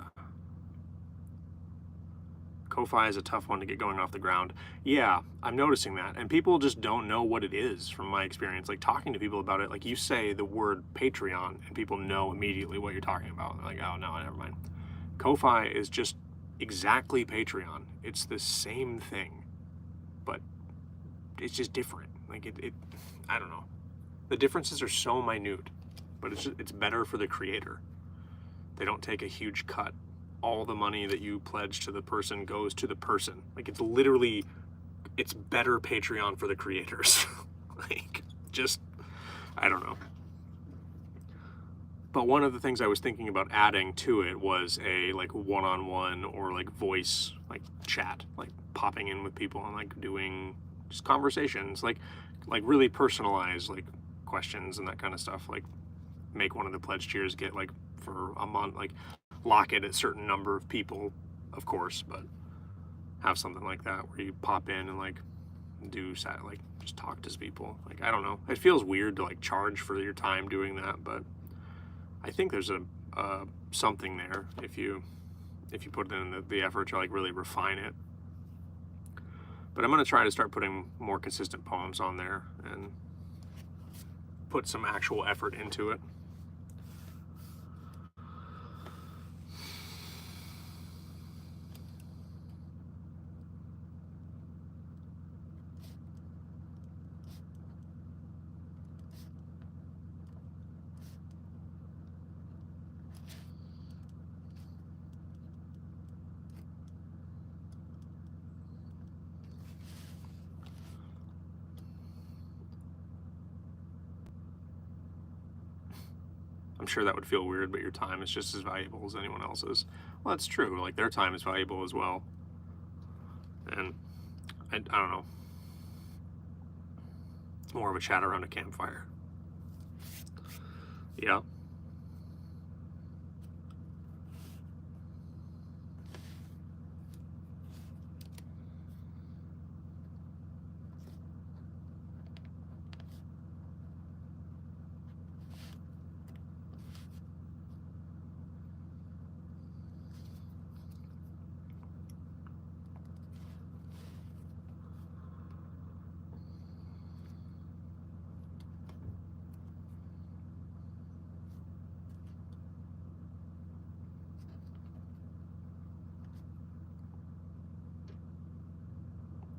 S1: Ko-Fi is a tough one to get going off the ground. Yeah, I'm noticing that. And people just don't know what it is from my experience. Like, talking to people about it, like, you say the word Patreon and people know immediately what you're talking about. They're like, oh, no, never mind. Ko-Fi is just exactly Patreon. It's the same thing, but it's just different. Like, I don't know. The differences are so minute, but it's better for the creator. They don't take a huge cut. All the money that you pledge to the person goes to the person. Like, it's literally, it's better Patreon for the creators. Like, just, I don't know. But one of the things I was thinking about adding to it was a like one-on-one or like voice, like chat, like popping in with people and like doing just conversations, like really personalized, like questions and that kind of stuff. Like, make one of the pledge tiers get like for a month, like lock it at a certain number of people, of course, but have something like that where you pop in and like do like just talk to people. Like, I don't know, it feels weird to like charge for your time doing that, but I think there's a something there if you put in the effort to like really refine it. But I'm going to try to start putting more consistent poems on there and put some actual effort into it. I'm sure that would feel weird, but your time is just as valuable as anyone else's. Well, that's true. Like, their time is valuable as well. And I don't know. It's more of a chat around a campfire. Yeah.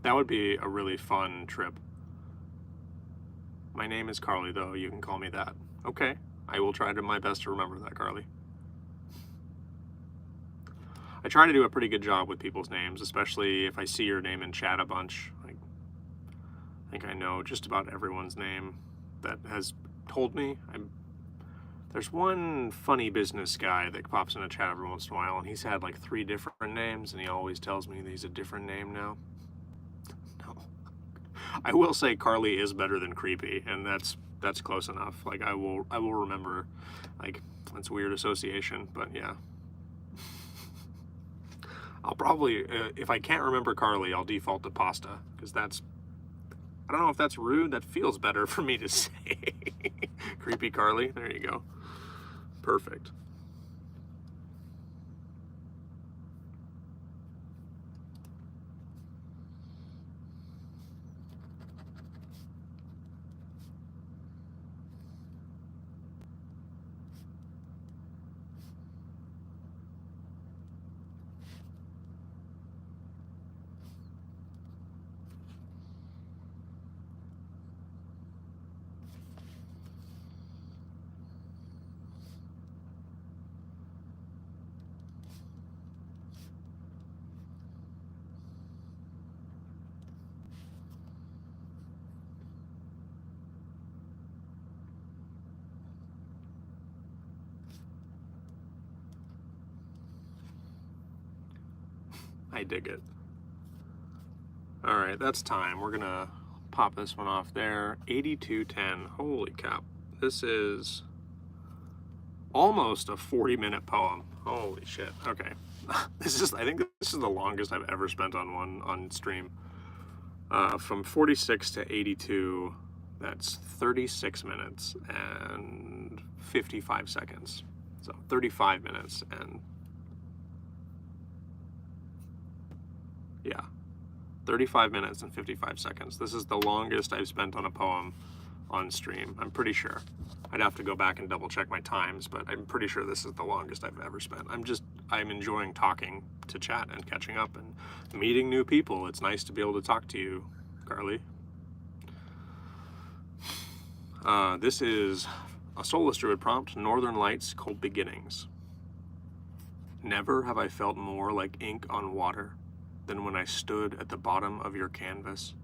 S1: That would be a really fun trip. My name is Carly, though. You can call me that. Okay. I will try to my best to remember that, Carly. I try to do a pretty good job with people's names, especially if I see your name in chat a bunch. Like, I think I know just about everyone's name that has told me. There's one funny business guy that pops in a chat every once in a while, and he's had like 3 different names, and he always tells me that he's a different name now. No. I will say Carly is better than creepy, and that's close enough. Like I will remember. Like, that's weird association, but yeah. I'll probably, if I can't remember Carly, I'll default to pasta, because that's, I don't know if that's rude. That feels better for me to say. Creepy Carly. There you go. Perfect. I dig it. All right, that's time. We're gonna pop this one off there. 8210. Holy cow. This is almost a 40-minute poem. Holy shit. Okay. I think this is the longest I've ever spent on one on stream. From 46 to 82, that's 36 minutes and 55 seconds. So 35 minutes and yeah, 35 minutes and 55 seconds. This is the longest I've spent on a poem on stream, I'm pretty sure. I'd have to go back and double check my times, but I'm pretty sure this is the longest I've ever spent. I'm enjoying talking to chat and catching up and meeting new people. It's nice to be able to talk to you, Carly. This is a Soulless Druid prompt, Northern Lights, Cold Beginnings. Never have I felt more like ink on water than when I stood at the bottom of your canvas.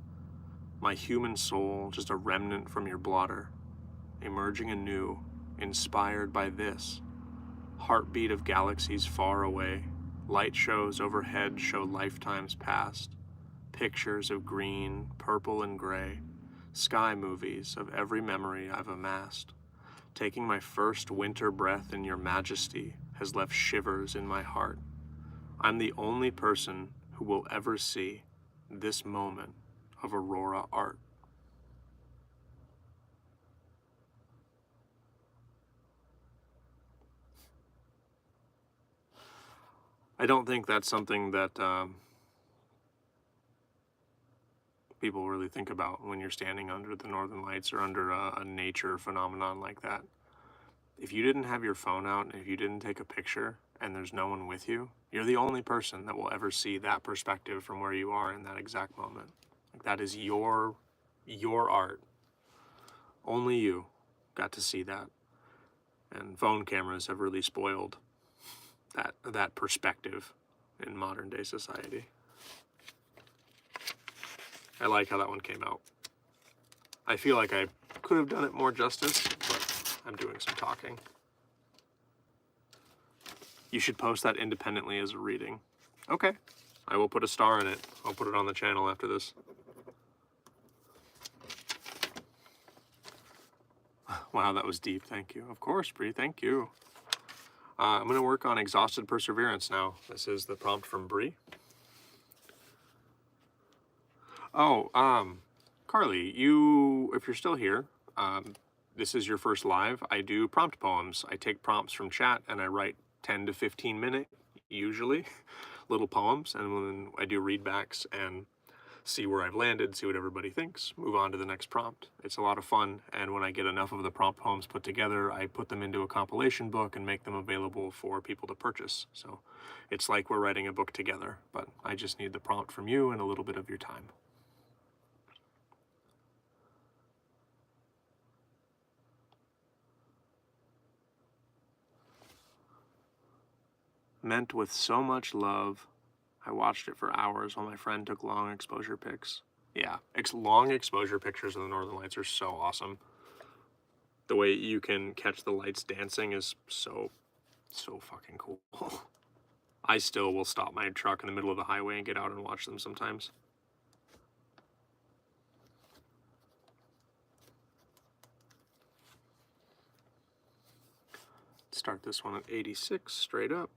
S1: My human soul, just a remnant from your blotter, emerging anew, inspired by this. Heartbeat of galaxies far away, light shows overhead show lifetimes past, pictures of green, purple, and gray, sky movies of every memory I've amassed. Taking my first winter breath in your majesty has left shivers in my heart. I'm the only person who will ever see this moment of Aurora art. I don't think that's something that people really think about when you're standing under the Northern Lights or under a nature phenomenon like that. If you didn't have your phone out and if you didn't take a picture and there's no one with you, you're the only person that will ever see that perspective from where you are in that exact moment. Like, that is your art. Only you got to see that. And phone cameras have really spoiled that perspective in modern day society. I like how that one came out. I feel like I could have done it more justice, but I'm doing some talking. You should post that independently as a reading. Okay, I will put a star in it. I'll put it on the channel after this. Wow, that was deep. Thank you. Of course, Bree. Thank you. I'm going to work on Exhausted Perseverance now. This is the prompt from Bree. Oh, Carly, if you're still here, this is your first live. I do prompt poems. I take prompts from chat and I write 10 to 15 minute, usually, little poems. And then I do readbacks and see where I've landed, see what everybody thinks, move on to the next prompt. It's a lot of fun, and when I get enough of the prompt poems put together, I put them into a compilation book and make them available for people to purchase. So it's like we're writing a book together, but I just need the prompt from you and a little bit of your time. Meant with so much love, I watched it for hours while my friend took long exposure pics. Yeah, long exposure pictures of the Northern Lights are so awesome. The way you can catch the lights dancing is so fucking cool. I still will stop my truck in the middle of the highway and get out and watch them sometimes. start this one at 86 straight up.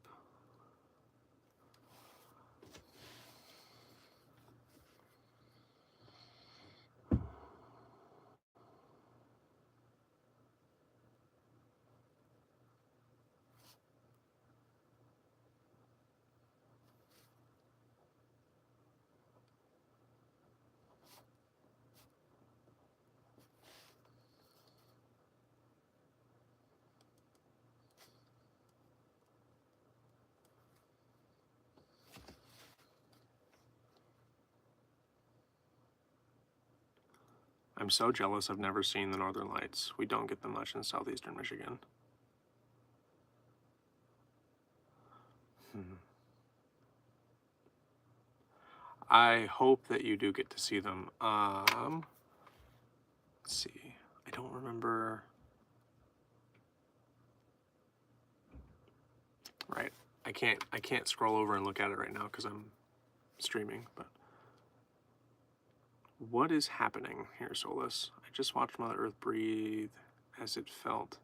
S1: I'm so jealous I've never seen the Northern Lights. We don't get them much in southeastern Michigan. I hope that you do get to see them. Let's see. I don't remember. Right. I can't scroll over and look at it right now because I'm streaming, but what is happening here, Solus? I just watched Mother Earth breathe as it felt.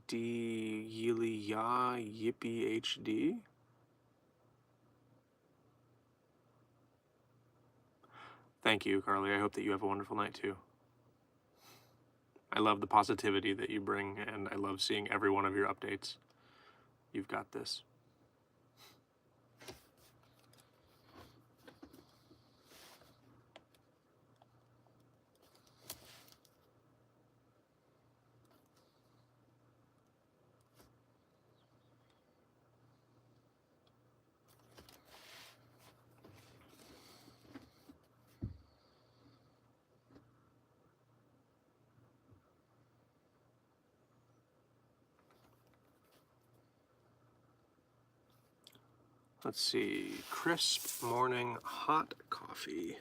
S1: D Yili Ya Yippee HD. Thank you, Carly. I hope that you have a wonderful night too. I love the positivity that you bring, and I love seeing every one of your updates. You've got this. Let's see, crisp morning hot coffee.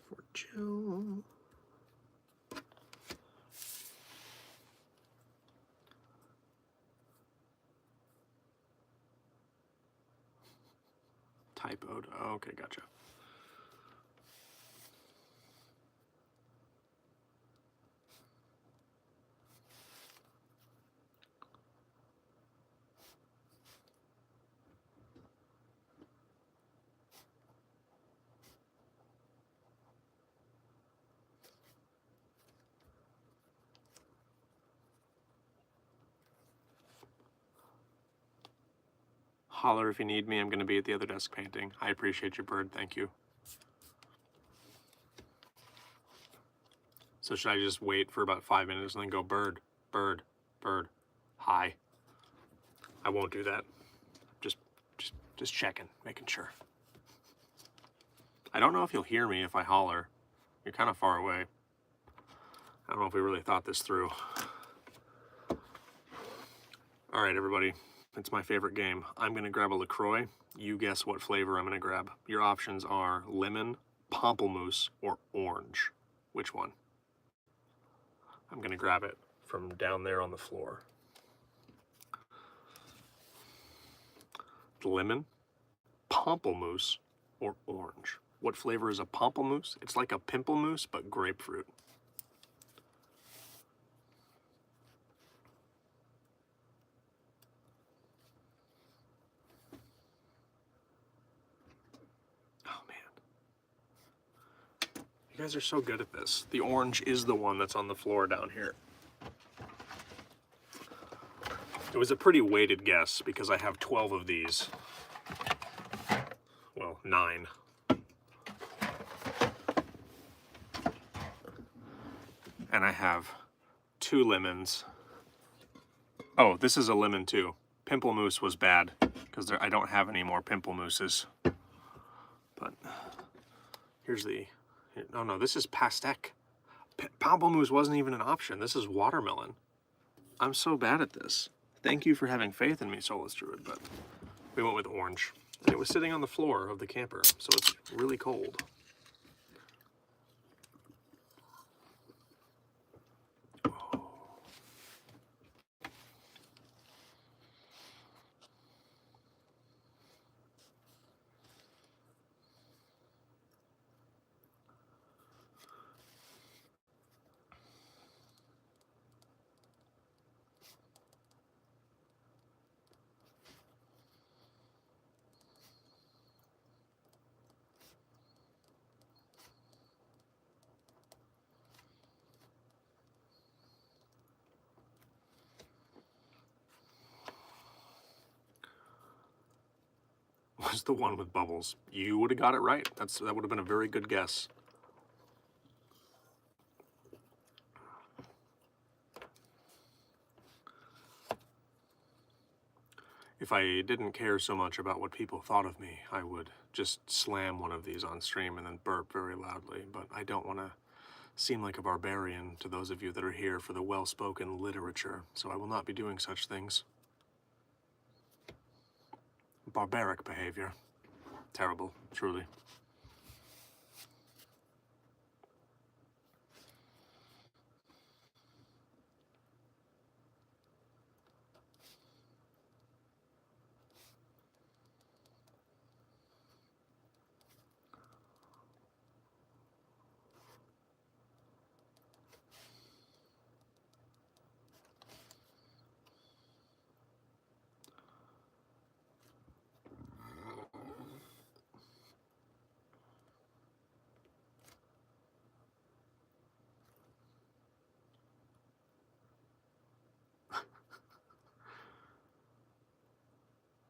S1: For Jill. Typoed. Oh, okay, gotcha. Holler if you need me. I'm going to be at the other desk painting. I appreciate your bird. Thank you. So should I just wait for about 5 minutes and then go bird, bird, bird, hi? I won't do that. Just checking, making sure. I don't know if you'll hear me if I holler. You're kind of far away. I don't know if we really thought this through. All right, everybody. It's my favorite game. I'm going to grab a LaCroix. You guess what flavor I'm going to grab. Your options are lemon, pamplemousse, or orange. Which one? I'm going to grab it from down there on the floor. Lemon, pamplemousse, or orange. What flavor is a pamplemousse? It's like a pimplemousse, but grapefruit. Oh, man. You guys are so good at this. The orange is the one that's on the floor down here. It was a pretty weighted guess because I have 12 of these. Well, 9. And I have 2 lemons. Oh, this is a lemon too. Pimplemousse was bad because I don't have any more pimplemousses. But here's the, oh no, this is pastèque. Pamplemousse wasn't even an option. This is watermelon. I'm so bad at this. Thank you for having faith in me, Solus Druid, but we went with orange. And it was sitting on the floor of the camper, so it's really cold. was the one with bubbles. You would have got it right. That would have been a very good guess. If I didn't care so much about what people thought of me, I would just slam one of these on stream and then burp very loudly, but I don't want to seem like a barbarian to those of you that are here for the well-spoken literature, so I will not be doing such things. Barbaric behavior. Terrible, truly.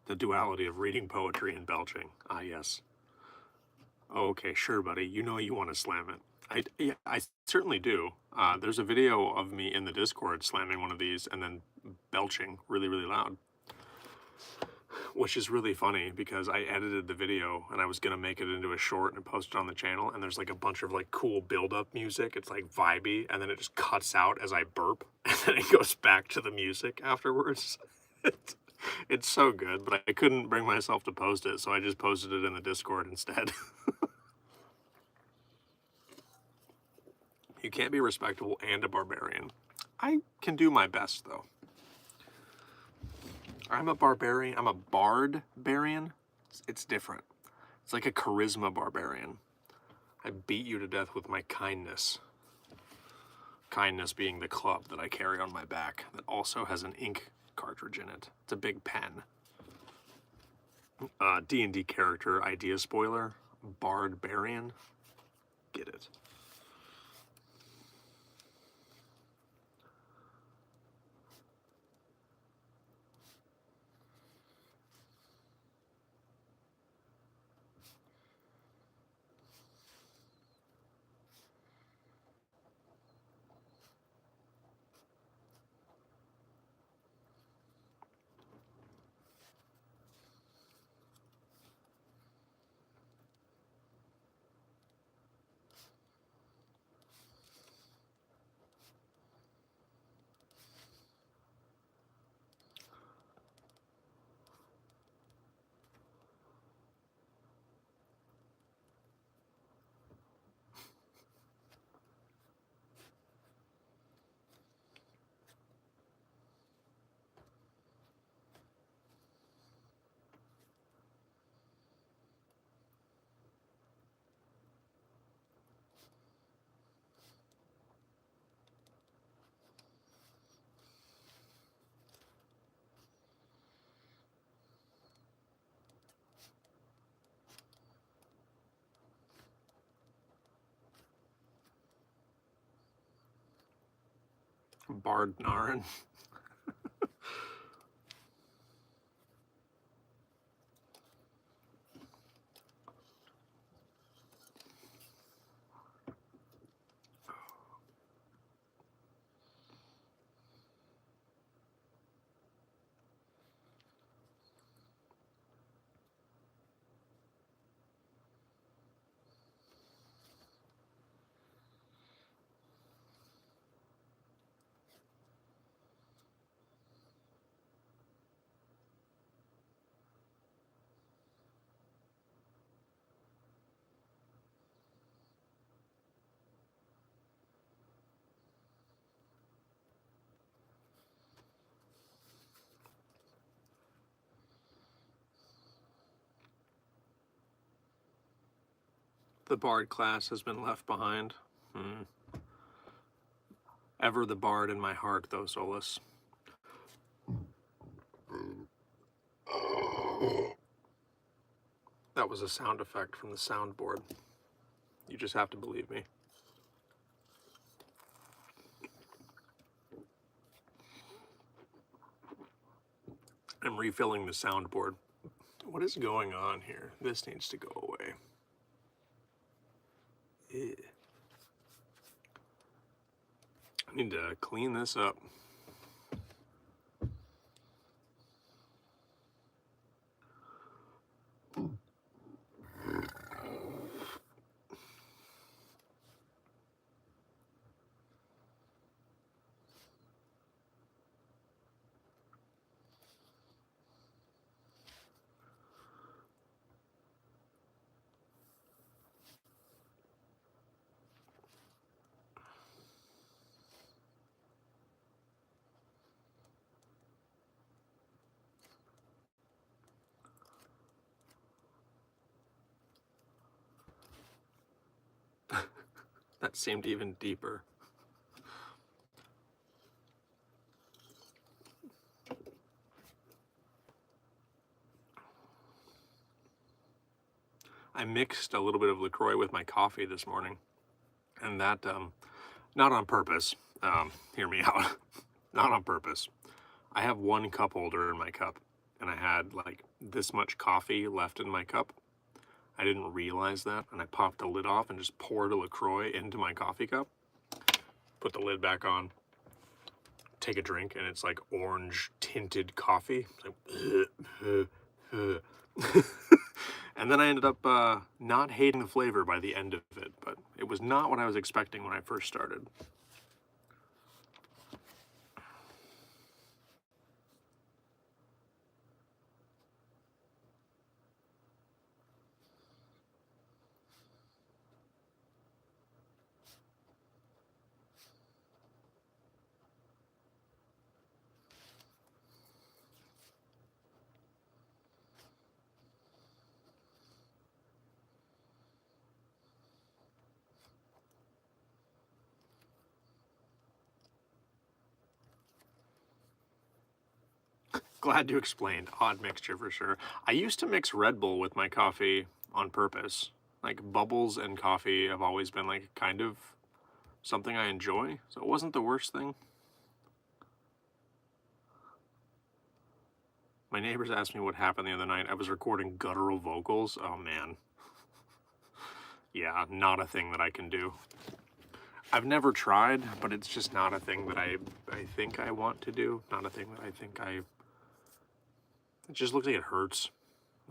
S1: The duality of reading poetry and belching. Ah, yes. Oh, okay, sure, buddy. You know you want to slam it. Yeah, I certainly do. There's a video of me in the Discord slamming one of these and then belching really, really loud. Which is really funny because I edited the video and I was gonna make it into a short and post it on the channel, and there's like a bunch of like cool build-up music. It's like vibey, and then it just cuts out as I burp, and then it goes back to the music afterwards. It's so good, but I couldn't bring myself to post it, so I just posted it in the Discord instead. You can't be respectable and a barbarian. I can do my best, though. I'm a barbarian. I'm a bard-barian. It's different. It's like a charisma barbarian. I beat you to death with my kindness. Kindness being the club that I carry on my back that also has an ink cartridge in it. It's a big pen. D&D character idea spoiler. Bard-barian. Get it. Bard Naren. The bard class has been left behind. Ever the bard in my heart, though, Solus. That was a sound effect from the soundboard. You just have to believe me. I'm refilling the soundboard What is going on here? This needs to go away. Ew. I need to clean this up. That seemed even deeper. I mixed a little bit of LaCroix with my coffee this morning, and that, not on purpose, hear me out, not on purpose. I have one cup holder in my cup, and I had like this much coffee left in my cup. I didn't realize that, and I popped the lid off and just poured a LaCroix into my coffee cup, put the lid back on, take a drink, and it's like orange tinted coffee. It's like, and then I ended up not hating the flavor by the end of it, but it was not what I was expecting when I first started. Glad you explained. Odd mixture for sure. I used to mix Red Bull with my coffee on purpose. Like bubbles and coffee have always been like kind of something I enjoy, so it wasn't the worst thing. My neighbors asked me what happened the other night. I was recording guttural vocals. Oh man. Yeah, not a thing that I can do. I've never tried, but it's just not a thing that I think I want to do. Not a thing that I think it just looks like it hurts.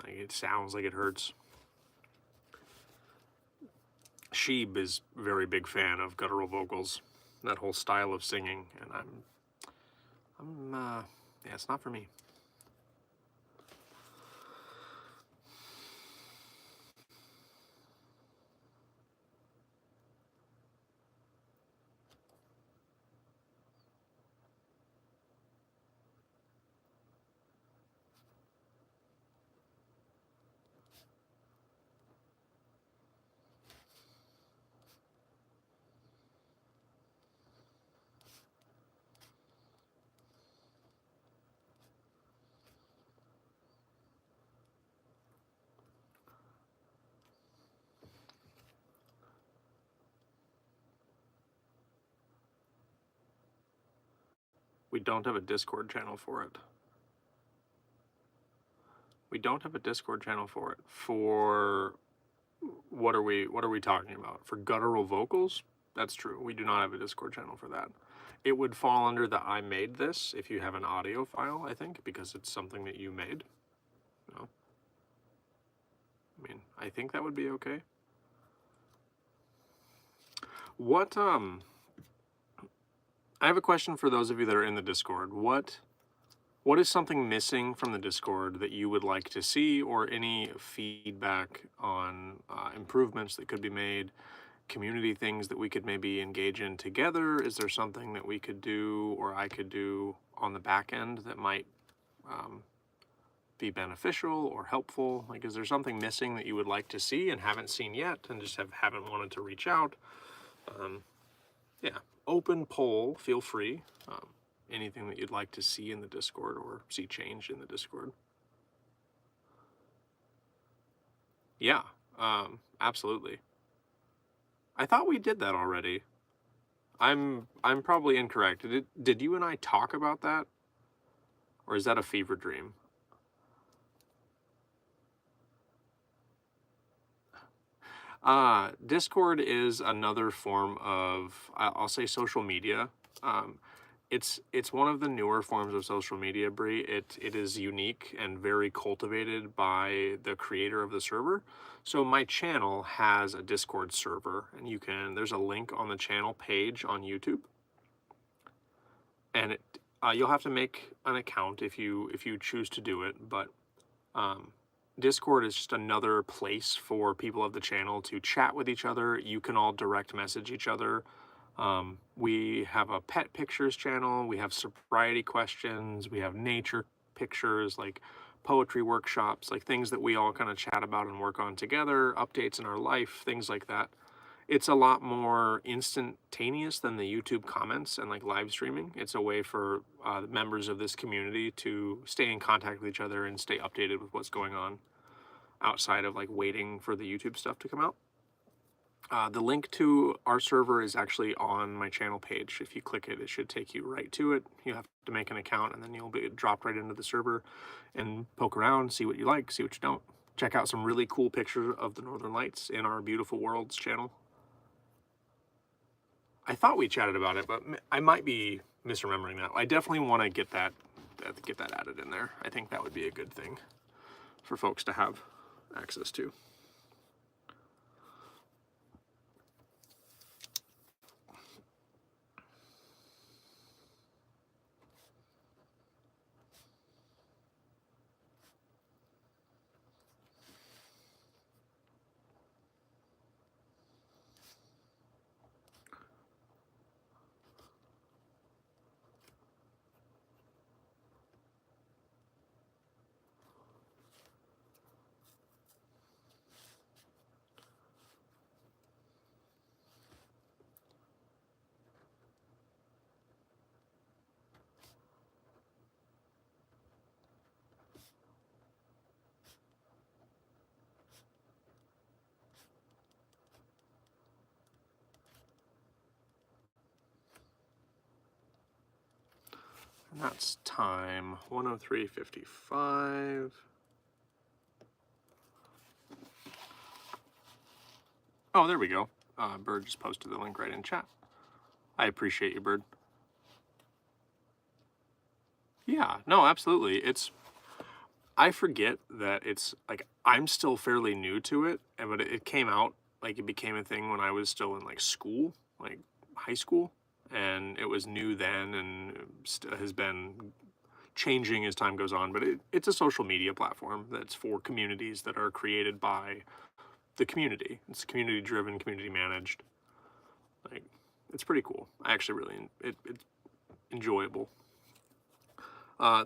S1: Like it sounds like it hurts. Sheeb is a very big fan of guttural vocals, that whole style of singing, and yeah, it's not for me. We don't have a Discord channel for it. We don't have a Discord channel for it. For what are we talking about? For guttural vocals? That's true. We do not have a Discord channel for that. It would fall under the I made this if you have an audio file, I think, because it's something that you made. No. I mean, I think that would be okay. What I have a question for those of you that are in the Discord. What is something missing from the Discord that you would like to see, or any feedback on improvements that could be made, community things that we could maybe engage in together? Is there something that we could do or I could do on the back end that might be beneficial or helpful? Like, is there something missing that you would like to see and haven't seen yet and just haven't wanted to reach out? Yeah, open poll, feel free. Anything that you'd like to see in the Discord or see change in the Discord. Yeah, absolutely. I thought we did that already. I'm probably incorrect. Did you and I talk about that? Or is that a fever dream? Discord is another form of, I'll say, social media. Um, it's one of the newer forms of social media, Brie. It is unique and very cultivated by the creator of the server. So my channel has a Discord server, and there's a link on the channel page on YouTube, and you'll have to make an account if you choose to do it, but um, Discord is just another place for people of the channel to chat with each other. You can all direct message each other. We have a pet pictures channel, we have sobriety questions, we have nature pictures, like poetry workshops, like things that we all kind of chat about and work on together, updates in our life, things like that. It's a lot more instantaneous than the YouTube comments and like live streaming. It's a way for the members of this community to stay in contact with each other and stay updated with what's going on outside of like waiting for the YouTube stuff to come out. The link to our server is actually on my channel page. If you click it, it should take you right to it. You have to make an account and then you'll be dropped right into the server and poke around, see what you like, see what you don't. Check out some really cool pictures of the Northern Lights in our Beautiful Worlds channel. I thought we chatted about it, but I might be misremembering that. I definitely want to get that added in there. I think that would be a good thing for folks to have access to. And that's time 103:55. Oh, there we go. Bird just posted the link right in chat. I appreciate you, Bird. Yeah, no, absolutely. I forget that it's like I'm still fairly new to it, but it came out, like it became a thing when I was still in like school, like high school, and it was new then and has been changing as time goes on. But it's a social media platform that's for communities that are created by the community. It's community driven, community managed. Like, it's pretty cool. I actually really, it's enjoyable.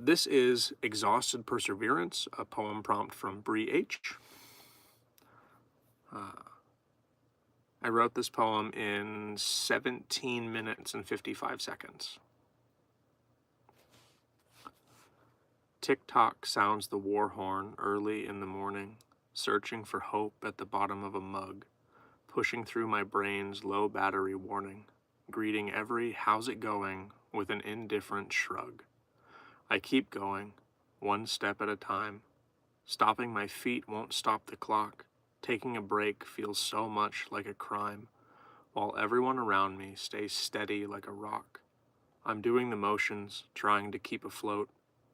S1: This is Exhausted Perseverance, a poem prompt from Brie H. I wrote this poem in 17 minutes and 55 seconds. Tick-tock sounds the war horn early in the morning, searching for hope at the bottom of a mug, pushing through my brain's low battery warning, greeting every "how's it going" with an indifferent shrug. I keep going, one step at a time. Stopping my feet won't stop the clock. Taking a break feels so much like a crime, while everyone around me stays steady like a rock. I'm doing the motions, trying to keep afloat.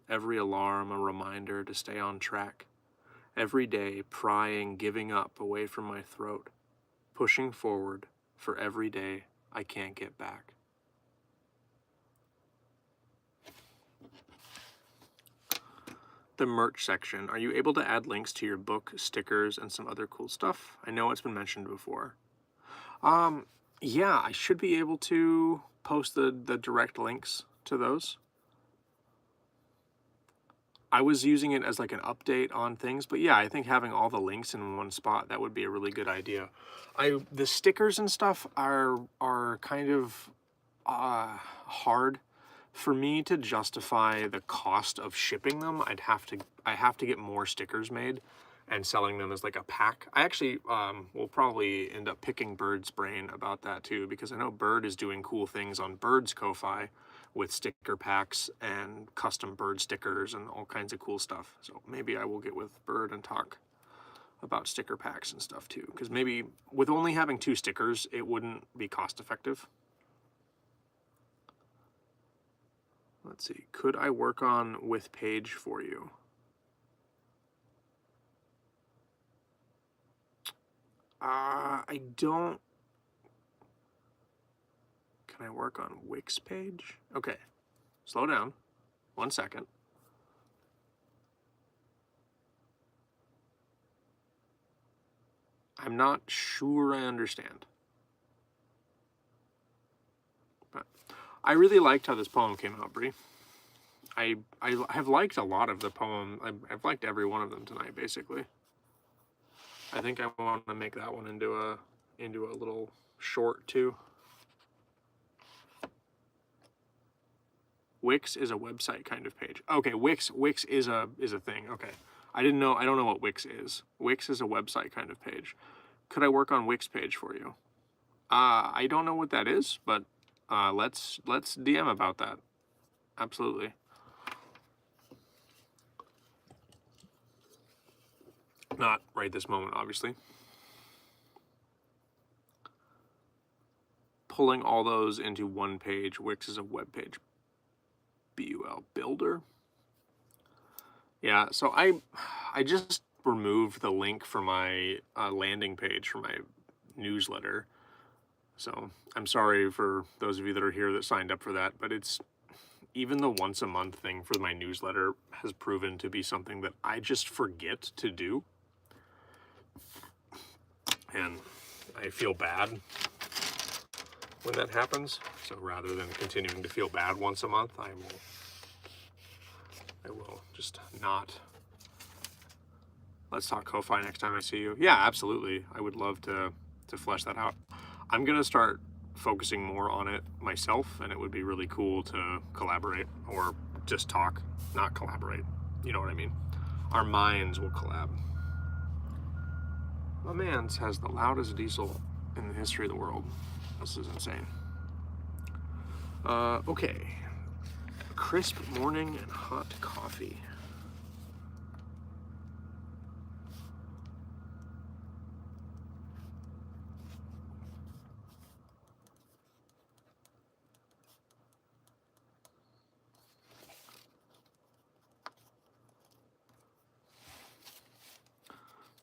S1: Every alarm a reminder to stay on track. Every day prying giving up away from my throat. Pushing forward for every day I can't get back. The merch section. Are you able to add links to your book, stickers, and some other cool stuff? I know it's been mentioned before. Yeah, I should be able to post the direct links to those. I was using it as like an update on things, but yeah, I think having all the links in one spot, that would be a really good idea. The stickers and stuff are kind of hard for me to justify the cost of shipping them. I have to get more stickers made and selling them as like a pack. I actually will probably end up picking Bird's brain about that too, because I know Bird is doing cool things on Bird's Ko-Fi with sticker packs and custom Bird stickers and all kinds of cool stuff. So maybe I will get with Bird and talk about sticker packs and stuff too, because maybe with only having 2 stickers, it wouldn't be cost effective. Let's see, could I work on with page for you? I don't. Can I work on Wix page? Okay, slow down. 1 second. I'm not sure I understand. But I really liked how this poem came out, Bree. I have liked a lot of the poem. I've liked every one of them tonight, basically. I think I want to make that one into a little short too. Wix is a website kind of page. Okay, Wix is a thing. Okay. I don't know what Wix is. Wix is a website kind of page. Could I work on Wix page for you? I don't know what that is, but let's DM about that. Absolutely. Not right this moment, obviously. Pulling all those into one page. Wix is a web page. BUL builder. Yeah, so I just removed the link for my landing page for my newsletter. So I'm sorry for those of you that are here that signed up for that, but it's even the once a month thing for my newsletter has proven to be something that I just forget to do. And I feel bad when that happens. So rather than continuing to feel bad once a month, I will just not. Let's talk Ko-Fi next time I see you. Yeah, absolutely. I would love to flesh that out. I'm gonna start focusing more on it myself, and it would be really cool to collaborate or just talk, not collaborate. You know what I mean? Our minds will collab. My man's has the loudest diesel in the history of the world. This is insane. Okay. Crisp morning and hot coffee.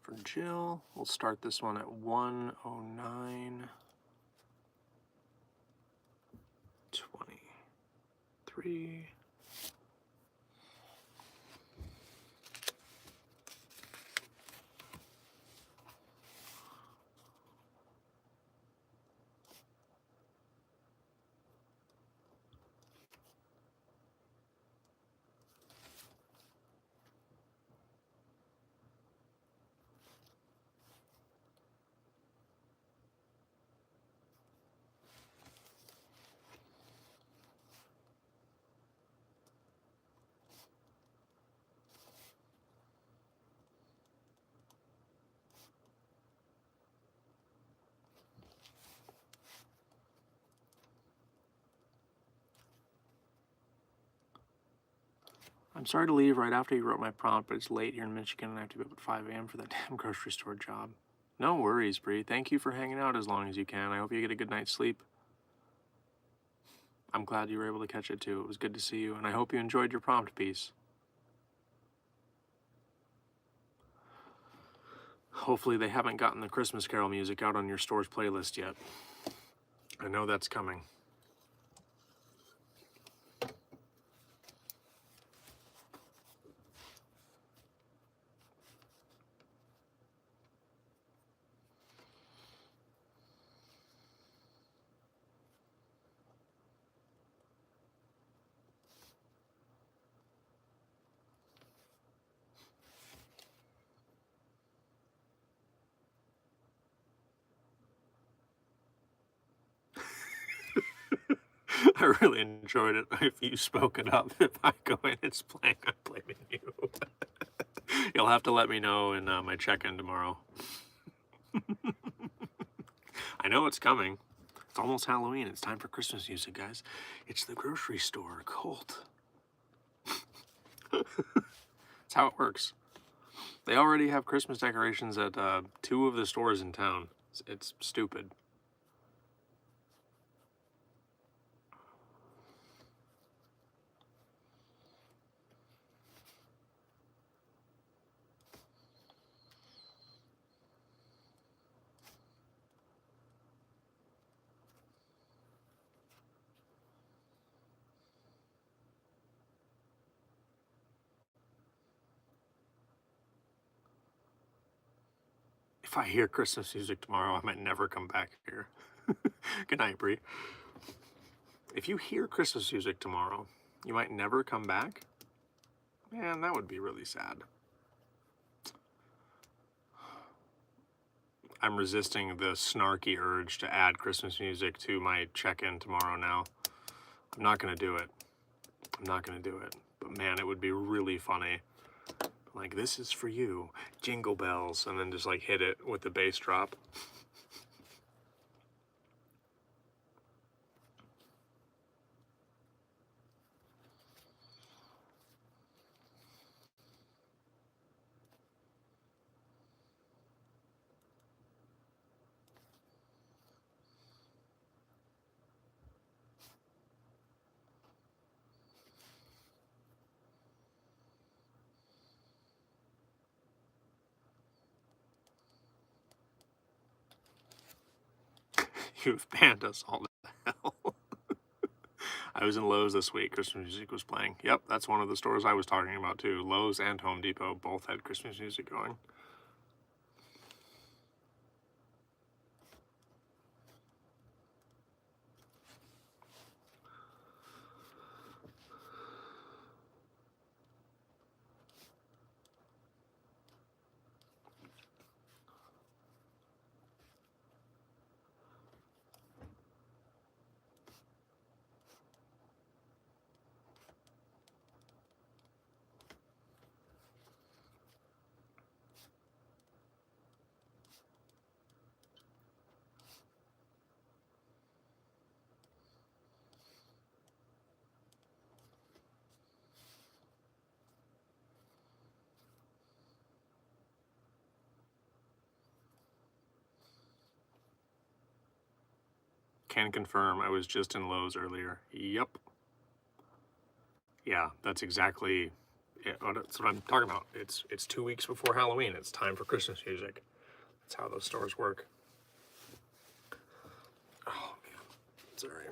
S1: For Jill, we'll start this one at 1:09:23. I'm sorry to leave right after you wrote my prompt, but it's late here in Michigan and I have to be up at 5 a.m. for that damn grocery store job. No worries, Bree. Thank you for hanging out as long as you can. I hope you get a good night's sleep. I'm glad you were able to catch it too. It was good to see you, and I hope you enjoyed your prompt piece. Hopefully they haven't gotten the Christmas Carol music out on your store's playlist yet. I know that's coming. I really enjoyed it. If you spoke it up, if I go in, it's playing, I'm blaming you. You'll have to let me know in my check-in tomorrow. I know it's coming. It's almost Halloween. It's time for Christmas music, guys. It's the grocery store cult. That's how it works. They already have Christmas decorations at 2 of the stores in town. It's stupid. If I hear Christmas music tomorrow, I might never come back here. Good night, Bree. If you hear Christmas music tomorrow, you might never come back? Man, that would be really sad. I'm resisting the snarky urge to add Christmas music to my check-in tomorrow now. I'm not going to do it. I'm not going to do it. But man, it would be really funny. Like, this is for you, jingle bells, and then just like hit it with the bass drop. You've banned us all the hell. I was in Lowe's this week. Christmas music was playing. Yep, that's one of the stores I was talking about too. Lowe's and Home Depot both had Christmas music going. Can confirm, I was just in Lowe's earlier. Yep. Yeah, that's exactly it. That's what I'm talking about. It's 2 weeks before Halloween. It's time for Christmas music. That's how those stores work. Oh man, sorry.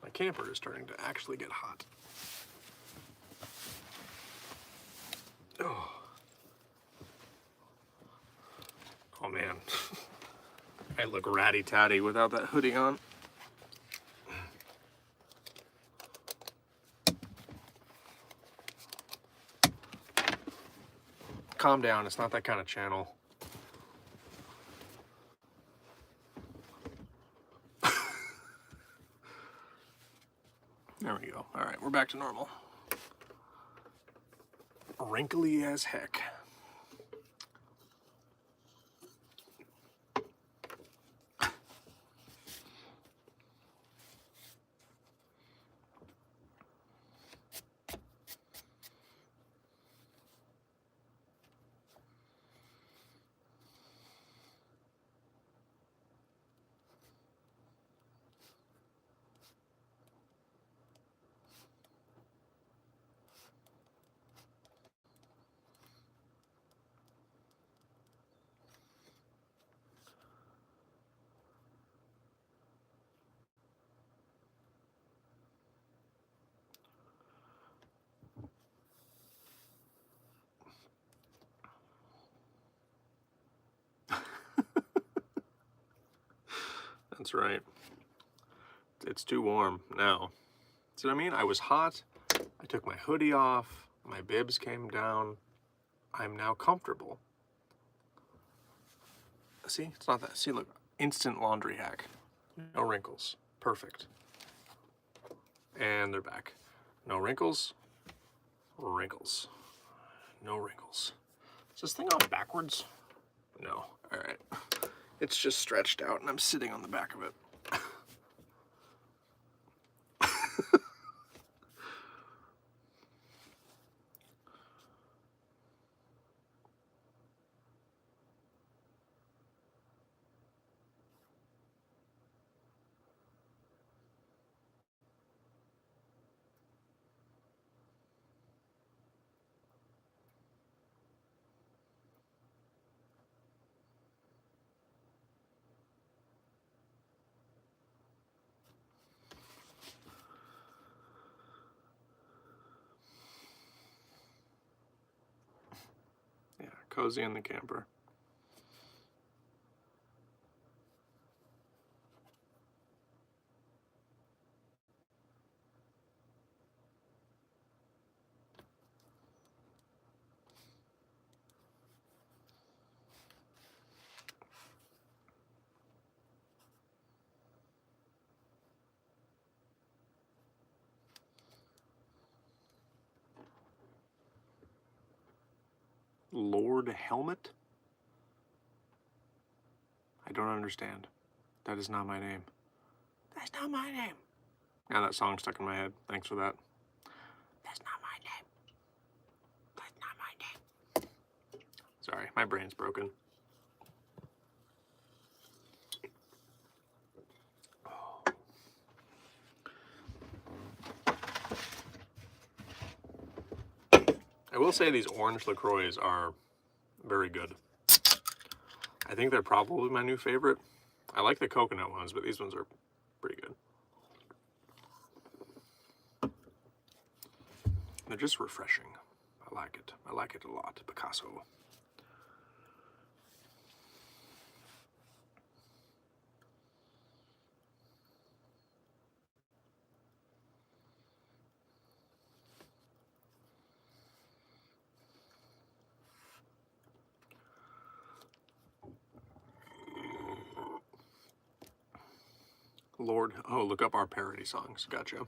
S1: My camper is starting to actually get hot. Oh man. I look ratty-tatty without that hoodie on. Calm down, it's not that kind of channel. There we go. All right, we're back to normal. Wrinkly as heck. That's right. It's too warm now. See what I mean? I was hot. I took my hoodie off. My bibs came down. I'm now comfortable. See? It's not that. See, look. Instant laundry hack. No wrinkles. Perfect. And they're back. No wrinkles. Wrinkles. No wrinkles. Is this thing on backwards? No. All right. It's just stretched out and I'm sitting on the back of it. Cozy in the camper. Lord Helmet? I don't understand. That is not my name. That's not my name. Now that song stuck in my head. Thanks for that. That's not my name. That's not my name. Sorry, my brain's broken. I will say these orange LaCroix are very good. I think they're probably my new favorite. I like the coconut ones, but these ones are pretty good. They're just refreshing. I like it. I like it a lot. Picasso. Lord, oh, look up our parody songs. Gotcha.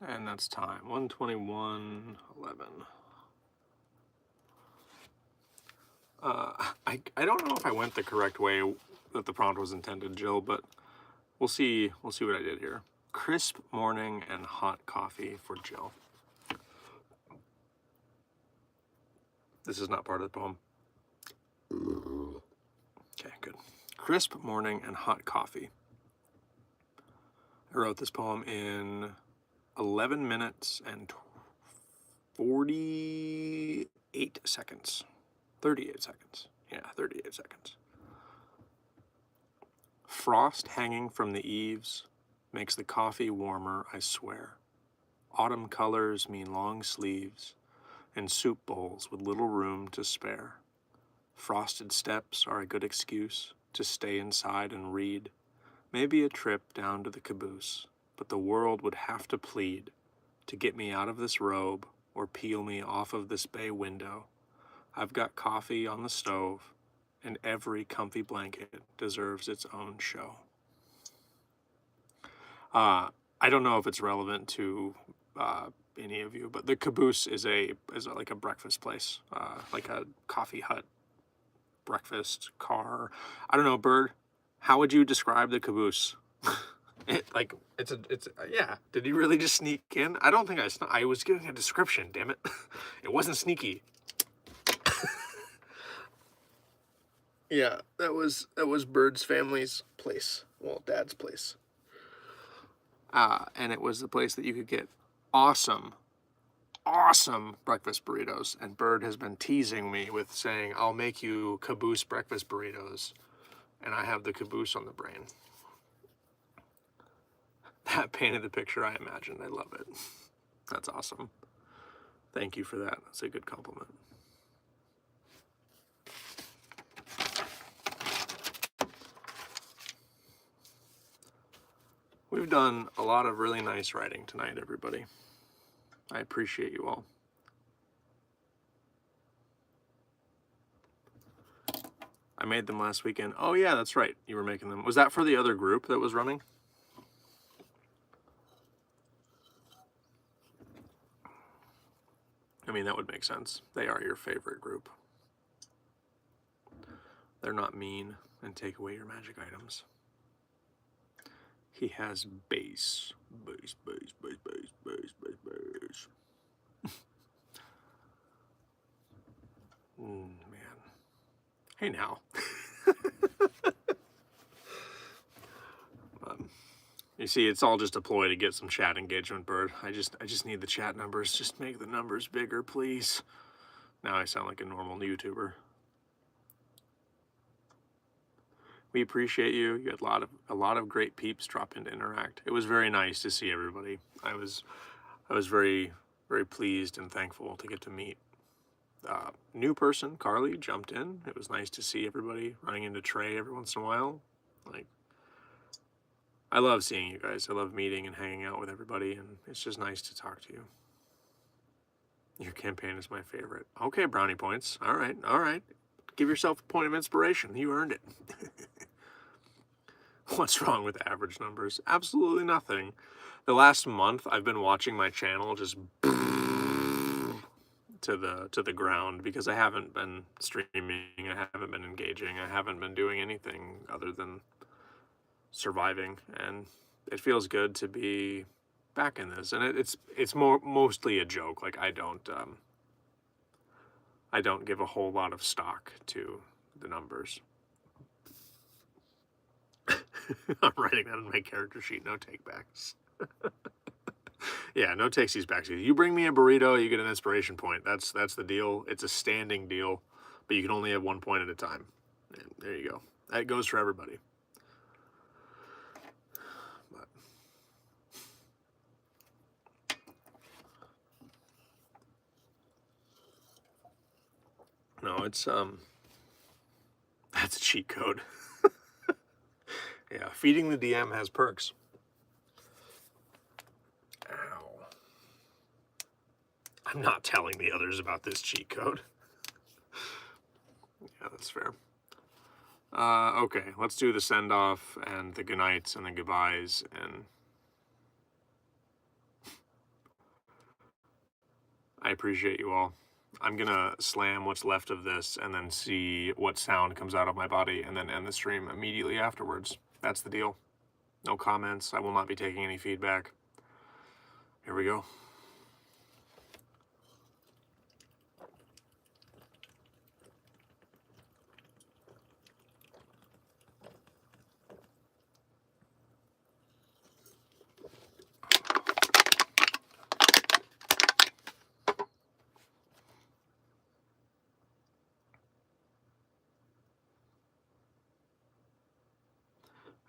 S1: And that's time. 1:21:11. I don't know if I went the correct way that the prompt was intended, Jill, but we'll see what I did here. Crisp morning and hot coffee for Jill. This is not part of the poem. Okay, good. Crisp morning and hot coffee. I wrote this poem in 11 minutes and 48 seconds. 38 seconds. Yeah, 38 seconds. Frost hanging from the eaves makes the coffee warmer, I swear. Autumn colors mean long sleeves and soup bowls with little room to spare. Frosted steps are a good excuse to stay inside and read. Maybe a trip down to the caboose, but the world would have to plead to get me out of this robe or peel me off of this bay window. I've got coffee on the stove, and every comfy blanket deserves its own show. I don't know if it's relevant to any of you, but the caboose is like a breakfast place, like a coffee hut, breakfast car. I don't know, Bird. How would you describe the caboose? Yeah. Did you really just sneak in? I don't think I was giving a description. Damn it, it wasn't sneaky. Yeah, that was Bird's family's place. Well, Dad's place. And it was the place that you could get awesome breakfast burritos. And Bird has been teasing me with saying, I'll make you caboose breakfast burritos. And I have the caboose on the brain. That painted the picture I imagined. I love it. That's awesome. Thank you for that. That's a good compliment. We've done a lot of really nice writing tonight, everybody. I appreciate you all. I made them last weekend. Oh yeah, that's right. You were making them. Was that for the other group that was running? I mean, that would make sense. They are your favorite group. They're not mean and take away your magic items. He has bass. Bass. Man. Hey now. You see, it's all just a ploy to get some chat engagement, Bird. I just need the chat numbers. Just make the numbers bigger, please. Now I sound like a normal YouTuber. We appreciate you. You had a lot of great peeps drop in to interact. It was very nice to see everybody. I was very, very pleased and thankful to get to meet. New person, Carly, jumped in. It was nice to see everybody running into Trey every once in a while. Like, I love seeing you guys. I love meeting and hanging out with everybody, and it's just nice to talk to you. Your campaign is my favorite. Okay, brownie points. All right. Give yourself a point of inspiration. You earned it. What's wrong with average numbers? Absolutely nothing. The last month, I've been watching my channel just to the ground because I haven't been streaming, I haven't been engaging, I haven't been doing anything other than surviving, and it feels good to be back in this. And it's mostly a joke. Like I don't give a whole lot of stock to the numbers. I'm writing that on my character sheet. No takebacks. Yeah, no takesies backsies. You bring me a burrito, you get an inspiration point. That's the deal. It's a standing deal, but you can only have 1 point at a time. And there you go. That goes for everybody. But no, it's that's a cheat code. Yeah, feeding the DM has perks. Ow. I'm not telling the others about this cheat code. Yeah, that's fair. Okay, let's do the send-off and the goodnights and the goodbyes and I appreciate you all. I'm gonna slam what's left of this and then see what sound comes out of my body and then end the stream immediately afterwards. That's the deal. No comments. I will not be taking any feedback. Here we go.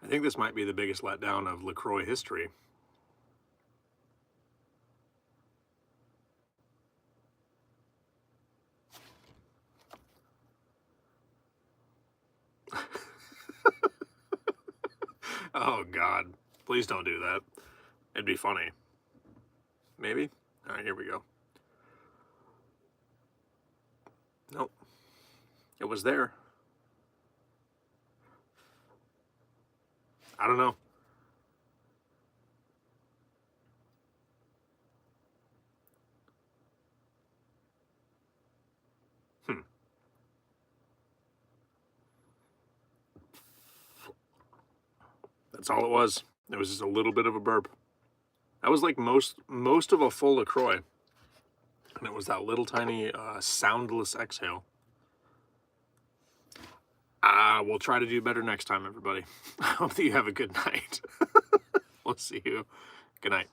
S1: I think this might be the biggest letdown of LaCroix history. Oh, God. Please don't do that. It'd be funny. Maybe? All right, here we go. Nope. It was there. I don't know. Hmm. That's all it was. It was just a little bit of a burp. That was like most of a full LaCroix. And it was that little tiny soundless exhale. We'll try to do better next time, everybody. I hope that you have a good night. We'll see you. Good night.